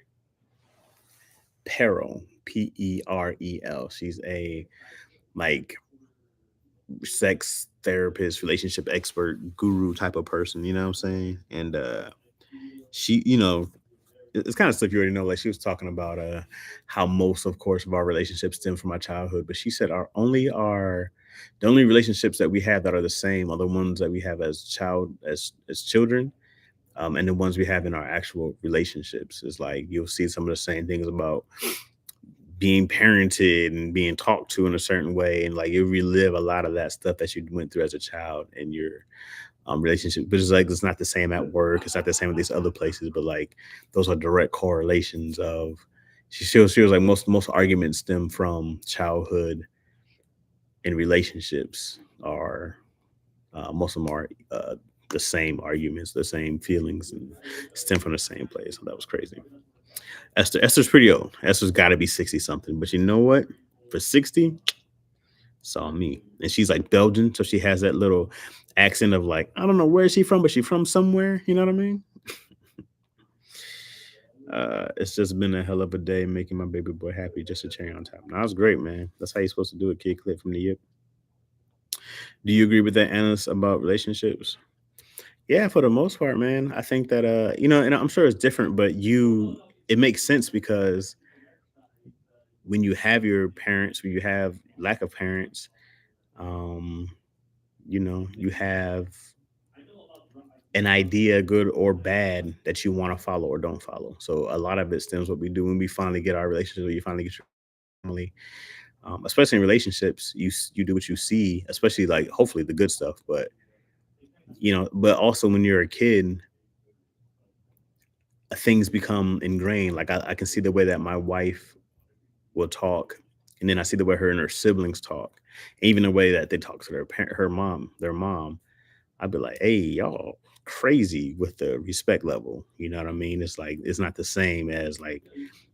Perel, Perel. She's a sex therapist, relationship expert, guru type of person, you know what I'm saying? And she, it's kind of stuff you already know. Like she was talking about how most, of course, of our relationships stem from our childhood, but she said the only relationships that we have that are the same are the ones that we have as children, and the ones we have in our actual relationships. Is like you'll see some of the same things about being parented and being talked to in a certain way, and like you relive a lot of that stuff that you went through as a child in your relationship. But it's like it's not the same at work. It's not the same with these other places. But like those are direct correlations of. She was like most arguments stem from childhood and relationships are most of them are the same arguments, the same feelings, and stem from the same place. So that was crazy. Esther's pretty old. Esther's got to be 60 something. But you know what? For 60, it's on me. And she's like Belgian, so she has that little accent of like I don't know where is she from, but she's from somewhere. You know what I mean? It's just been a hell of a day making my baby boy happy. Just a cherry on top. Now that's great, man. That's how you're supposed to do it. Kid clip from the Yip. Do you agree with that, Annis, about relationships? Yeah, for the most part, man. I think that and I'm sure it's different, but it makes sense because when you have your parents, when you have lack of parents, um, you have an idea, good or bad, that you want to follow or don't follow. So a lot of it stems what we do when we finally get our relationship, when you finally get your family, especially in relationships, you do what you see, especially like hopefully the good stuff, but but also when you're a kid, things become ingrained. Like I can see the way that my wife will talk, and then I see the way her and her siblings talk, and even the way that they talk to their mom. I'd be like, "Hey, y'all crazy with the respect level." You know what I mean? It's like it's not the same as like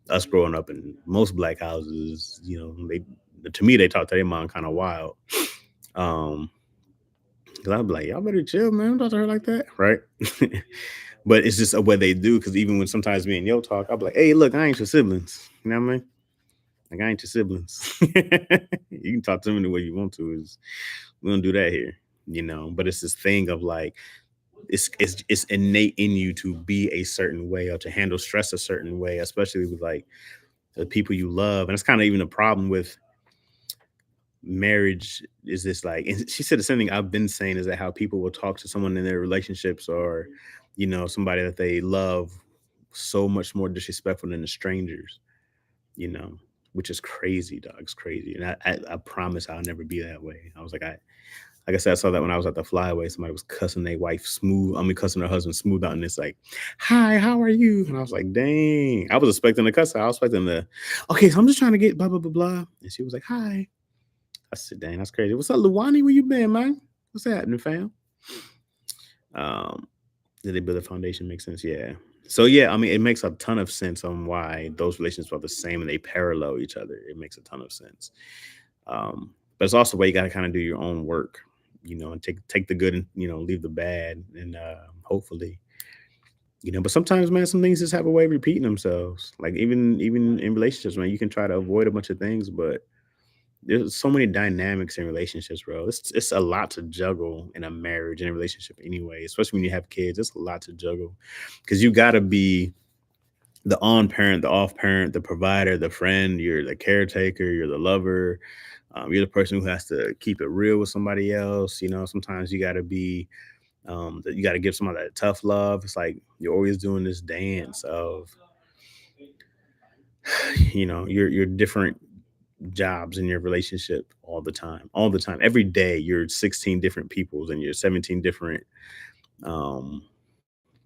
us growing up in most black houses. They to me they talk to their mom kind of wild. Um, because I'd be like, "Y'all better chill, man. Don't talk to her like that, right?" But it's just a way they do. Because even when sometimes me and yo talk, I'll be like, "Hey, look, I ain't your siblings." You know what I mean? Like I ain't your siblings. You can talk to them any way you want to. We don't do that here, But it's this thing of like it's innate in you to be a certain way or to handle stress a certain way, especially with like the people you love. And it's kind of even a problem with marriage. Is this like? And she said the same thing I've been saying is that how people will talk to someone in their relationships or somebody that they love so much more disrespectful than the strangers you know, which is crazy, dog. It's crazy. And I promise I'll never be that way. I was like I said, I saw that when I was at the flyaway. Somebody was cussing their wife smooth. I mean, cussing her husband smooth out. And it's like, "Hi, how are you?" And I was like, dang. I was expecting to cuss her. I was expecting okay, so I'm just trying to get blah, blah, blah, blah. And she was like, "Hi." I said, dang, that's crazy. What's up, Luwani? Where you been, man? What's happening, fam? Um, did they build a foundation? Make sense? Yeah. So yeah, I mean, it makes a ton of sense on why those relationships are the same and they parallel each other. It makes a ton of sense. But it's also where you got to kind of do your own work, and take the good and leave the bad, and hopefully, But sometimes, man, some things just have a way of repeating themselves. Like even in relationships, man, you can try to avoid a bunch of things, but there's so many dynamics in relationships, bro. It's a lot to juggle in a marriage and a relationship anyway, especially when you have kids. It's a lot to juggle because you got to be the on parent, the off parent, the provider, the friend. You're the caretaker. You're the lover. You're the person who has to keep it real with somebody else. Sometimes you got to be that you got to give somebody that tough love. It's like you're always doing this dance of you're different jobs in your relationship all the time, every day. You're 16 different peoples and you're 17 different, um,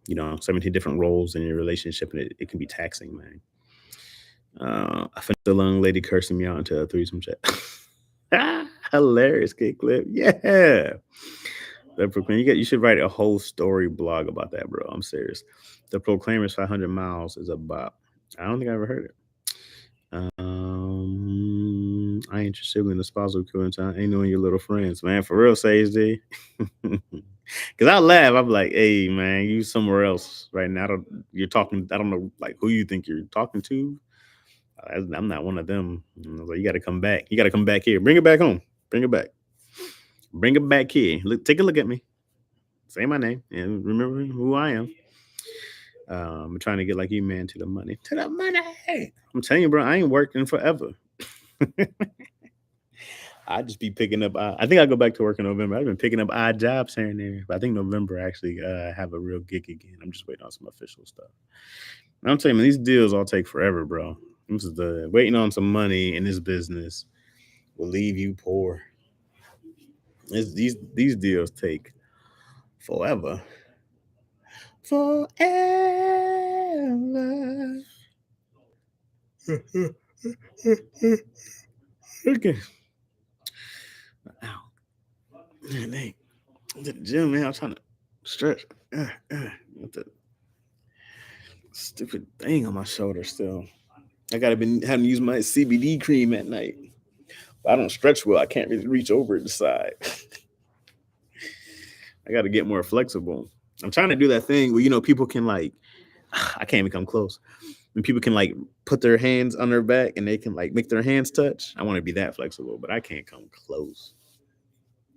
17 different roles in your relationship, and it can be taxing, man. I finished the young lady cursing me out into a threesome chat. Hilarious kid clip. Yeah. You should write a whole story blog about that, bro. I'm serious. The Proclaimers 500 Miles is a bop. I don't think I ever heard it. I ain't your sibling, the spousal time. Ain't knowing your little friends, man. For real, Sage D. Cause I laugh. I'm like, hey, man, you somewhere else right now. You're talking. I don't know, like who you think you're talking to. I'm not one of them. I was like, you got to come back. You got to come back here. Bring it back home. Bring it back. Bring it back here. Look, take a look at me. Say my name and remember who I am. I'm trying to get like you, man, to the money. To the money. I'm telling you, bro, I ain't working forever. I just be picking up. I think I go back to work in November. I've been picking up odd jobs here and there, but I think November actually have a real gig again. I'm just waiting on some official stuff. And I'm telling you, man, these deals all take forever, bro. This is the waiting on some money in this business will leave you poor. These deals take forever. Forever. Okay. Ow. Man, dang. I'm at the gym, man. I'm trying to stretch. With the stupid thing on my shoulder still. I gotta been having to use my CBD cream at night. But I don't stretch well. I can't really reach over the side. I gotta get more flexible. I'm trying to do that thing where people can like I can't even come close. When people can like put their hands on their back and they can like make their hands touch. I want to be that flexible, but I can't come close.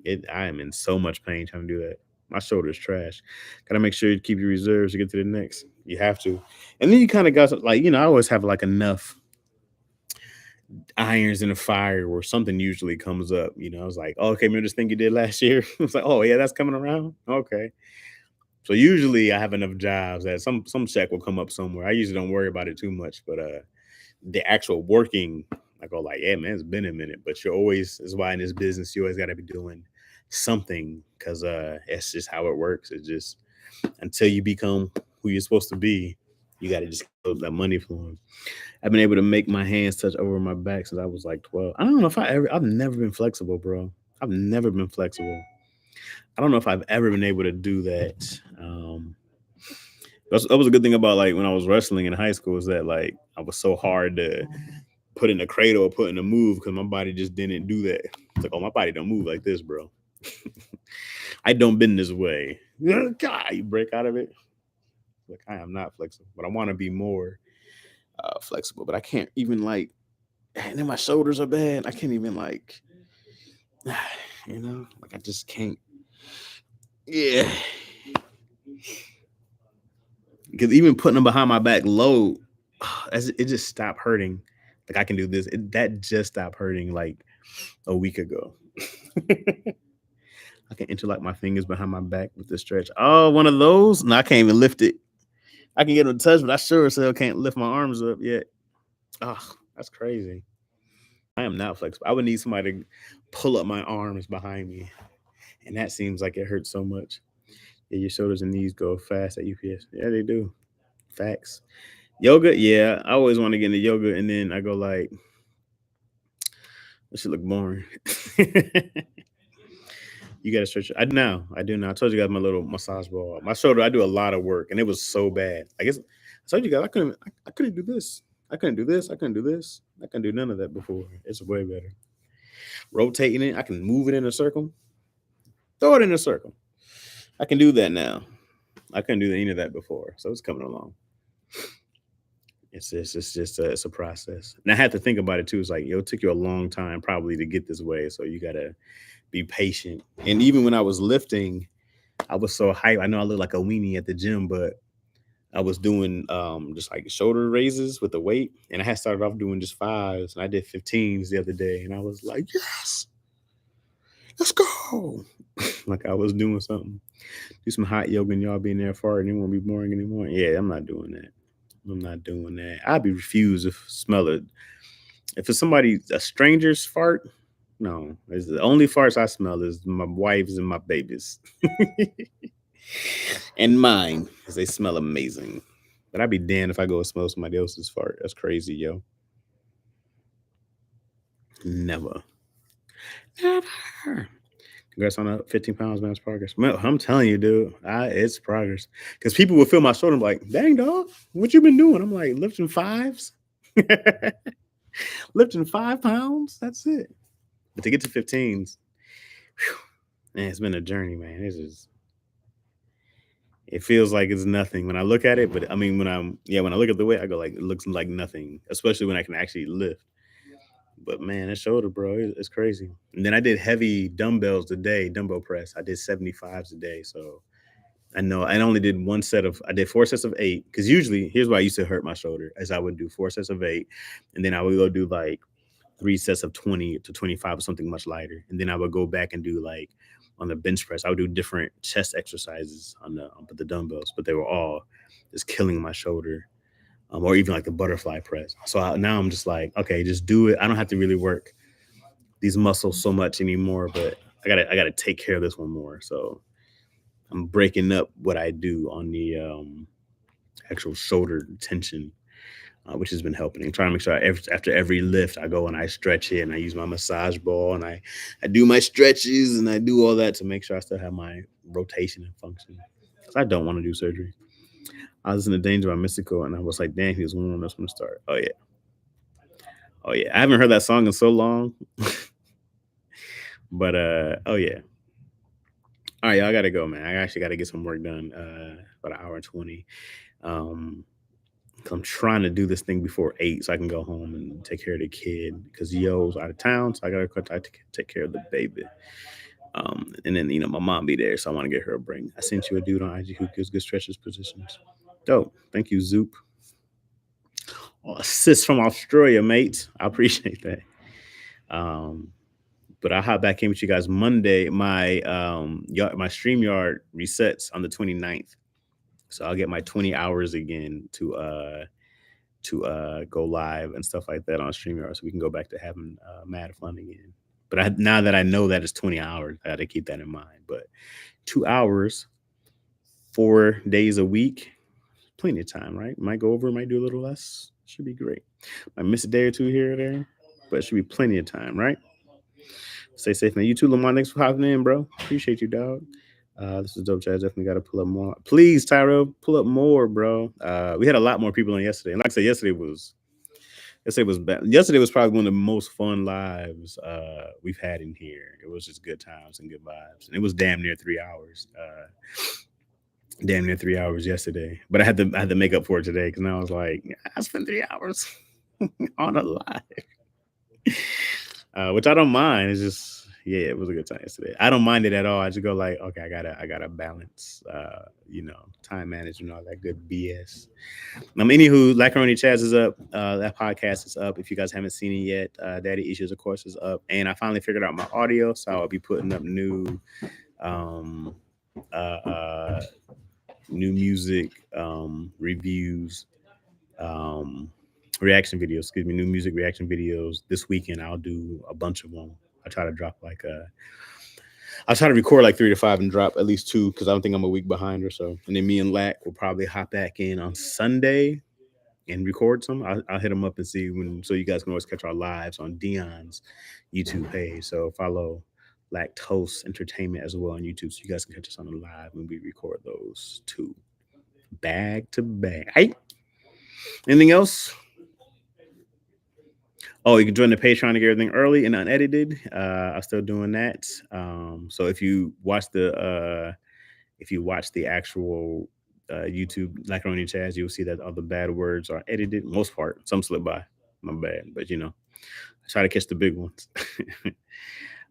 I am in so much pain trying to do that. My shoulder's trash. Gotta make sure you keep your reserves to get to the next. You have to. And then you kind of got like, I always have like enough irons in the fire where something usually comes up. I was like, oh, okay, remember this thing you did last year? It's like, oh yeah, that's coming around. Okay. So usually I have enough jobs that some check will come up somewhere. I usually don't worry about it too much, but the actual working, I go like, yeah, man, it's been a minute. But is why in this business you always got to be doing something because it's just how it works. It's just until you become who you're supposed to be, you got to just keep that money flowing. I've been able to make my hands touch over my back since I was like 12. I don't know if I've never been flexible, bro. I've never been flexible. I don't know if I've ever been able to do that. That was a good thing about like when I was wrestling in high school is that like I was so hard to put in a cradle or put in a move because my body just didn't do that. It's like, oh, my body don't move like this, bro. I don't bend this way. God, you break out of it. Like I am not flexible, but I want to be more flexible. But I can't even like, and then my shoulders are bad. I can't even like, like I just can't. Yeah. Because even putting them behind my back low, it just stopped hurting. Like I can do this. That just stopped hurting like a week ago. I can interlock my fingers behind my back with the stretch. Oh, one of those? No, I can't even lift it. I can get them to touch, but I sure as hell can't lift my arms up yet. Oh, that's crazy. I am not flexible. I would need somebody to pull up my arms behind me. And that seems like it hurts so much. Yeah, your shoulders and knees go fast at UPS. Yeah, they do. Facts. Yoga, yeah. I always want to get into yoga, and then I go like, this should look boring. You gotta stretch it. I do now. I told you guys my little massage ball. My shoulder, I do a lot of work, and it was so bad. I guess I told you guys I couldn't do this. I couldn't do this. I couldn't do this. I couldn't do none of that before. It's way better. Rotating it, I can move it in a circle. Throw it in a circle. I can do that now. I couldn't do any of that before, so it's coming along. It's a process, and I had to think about it too. It's like it took you a long time probably to get this way, so you gotta be patient. And even when I was lifting, I was so hyped. I know I look like a weenie at the gym, but I was doing just like shoulder raises with the weight, and I had started off doing just 5s, and I did 15s the other day, and I was like, yes, let's go. Like I was doing something. Do some hot yoga and y'all being there for it, and it won't be boring anymore. Yeah, I'm not doing that. I'm not doing that. I'd be refused if smell it. If it's a stranger's fart, no. It's the only farts I smell is my wife's and my babies. And mine, because they smell amazing. But I'd be damned if I go and smell somebody else's fart. That's crazy, yo. Never. Congrats on 15 pounds, man. It's progress. Well, I'm telling you, dude, it's progress. Because people will feel my shoulder and be like, dang, dog, what you been doing? I'm like, lifting 5s? Lifting 5 pounds? That's it. But to get to 15s, man, it's been a journey, man. It feels like it's nothing when I look at it. But I mean, when I look at the weight, I go like, it looks like nothing, especially when I can actually lift. But man, that shoulder, bro, it's crazy. And then I did heavy dumbbells today, dumbbell press. I did 75s a day. So I know I only did I did 4 sets of 8. Because usually, here's why I used to hurt my shoulder, as I would do 4 sets of 8. And then I would go do like 3 sets of 20 to 25 or something much lighter. And then I would go back and do like on the bench press, I would do different chest exercises on the dumbbells, but they were all just killing my shoulder. Or even like the butterfly press. So now I'm just like, okay, just do it. I don't have to really work these muscles so much anymore, but I gotta take care of this one more. So I'm breaking up what I do on the actual shoulder tension, which has been helping. I'm trying to make sure after every lift, I go and I stretch it and I use my massage ball and I do my stretches and I do all that to make sure I still have my rotation and function. Because I don't want to do surgery. I was in the Danger by Mystical and I was like, damn, he was one of us from the start. Oh yeah. I haven't heard that song in so long. But oh yeah. All right, y'all gotta go, man. I actually gotta get some work done. About 1 hour and 20. I'm trying to do this thing before 8 so I can go home and take care of the kid because Yo's out of town, so I gotta take care of the baby. And then my mom be there, so I want to get her a bring. I sent you a dude on IG who gives good stretches positions. Dope. Thank you, Zoop. Oh, sis from Australia, mate. I appreciate that. But I'll hop back in with you guys Monday. My StreamYard resets on the 29th. So I'll get my 20 hours again to go live and stuff like that on StreamYard so we can go back to having mad fun again. But now that I know that it's 20 hours, I got to keep that in mind. But 2 hours, 4 days a week, plenty of time, right? Might go over, might do a little less. Should be great. I miss a day or two here or there, but it should be plenty of time, right? Stay safe, man. You too, Lamar. Thanks for hopping in, bro. Appreciate you, dog. This is dope, Chad. Definitely got to pull up more. Please, Tyro, pull up more, bro. We had a lot more people on yesterday. And like I said, yesterday was bad. Yesterday was probably one of the most fun lives we've had in here. It was just good times and good vibes. And it was damn near 3 hours. Damn near 3 hours yesterday. But I had to make up for it today because now I was like, I spent 3 hours on a live. Which I don't mind. It's just, yeah, it was a good time yesterday. I don't mind it at all. I just go like, okay, I gotta balance, time management, all that good BS. Anywho, Lacaroni Chaz is up. That podcast is up. If you guys haven't seen it yet, Daddy Issues, of course, is up. And I finally figured out my audio, so I'll be putting up new music reviews, reaction videos, new music reaction videos. This weekend I'll do a bunch of them. I try to drop I'll try to record like 3 to 5 and drop at least 2 because I don't think I'm a week behind or so. And then me and Lack will probably hop back in on Sunday and record some. I'll hit them up and see so you guys can always catch our lives on Dion's YouTube page. So follow Lactose Entertainment as well on YouTube so you guys can catch us on the live when we record those 2 back to back. Hey, anything else? Oh, you can join the Patreon to get everything early and unedited. I'm still doing that. So if you watch the actual YouTube Lacaroni Chaz, you'll see that all the bad words are edited. Most part, some slip by. My bad, but I try to catch the big ones.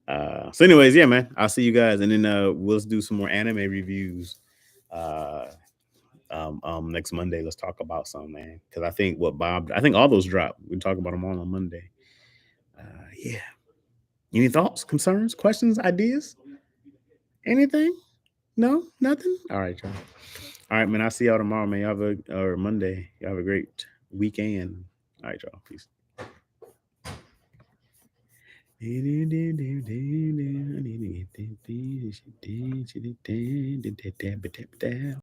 So anyways, yeah, man, I'll see you guys, and then we'll do some more anime reviews. Next Monday, let's talk about some, man. Because I think all those drop. We can talk about them all on Monday. Yeah. Any thoughts, concerns, questions, ideas? Anything? No, nothing. All right, y'all. All right, man. I'll see y'all tomorrow, man. Or Monday. Y'all have a great weekend. All right, y'all. Peace.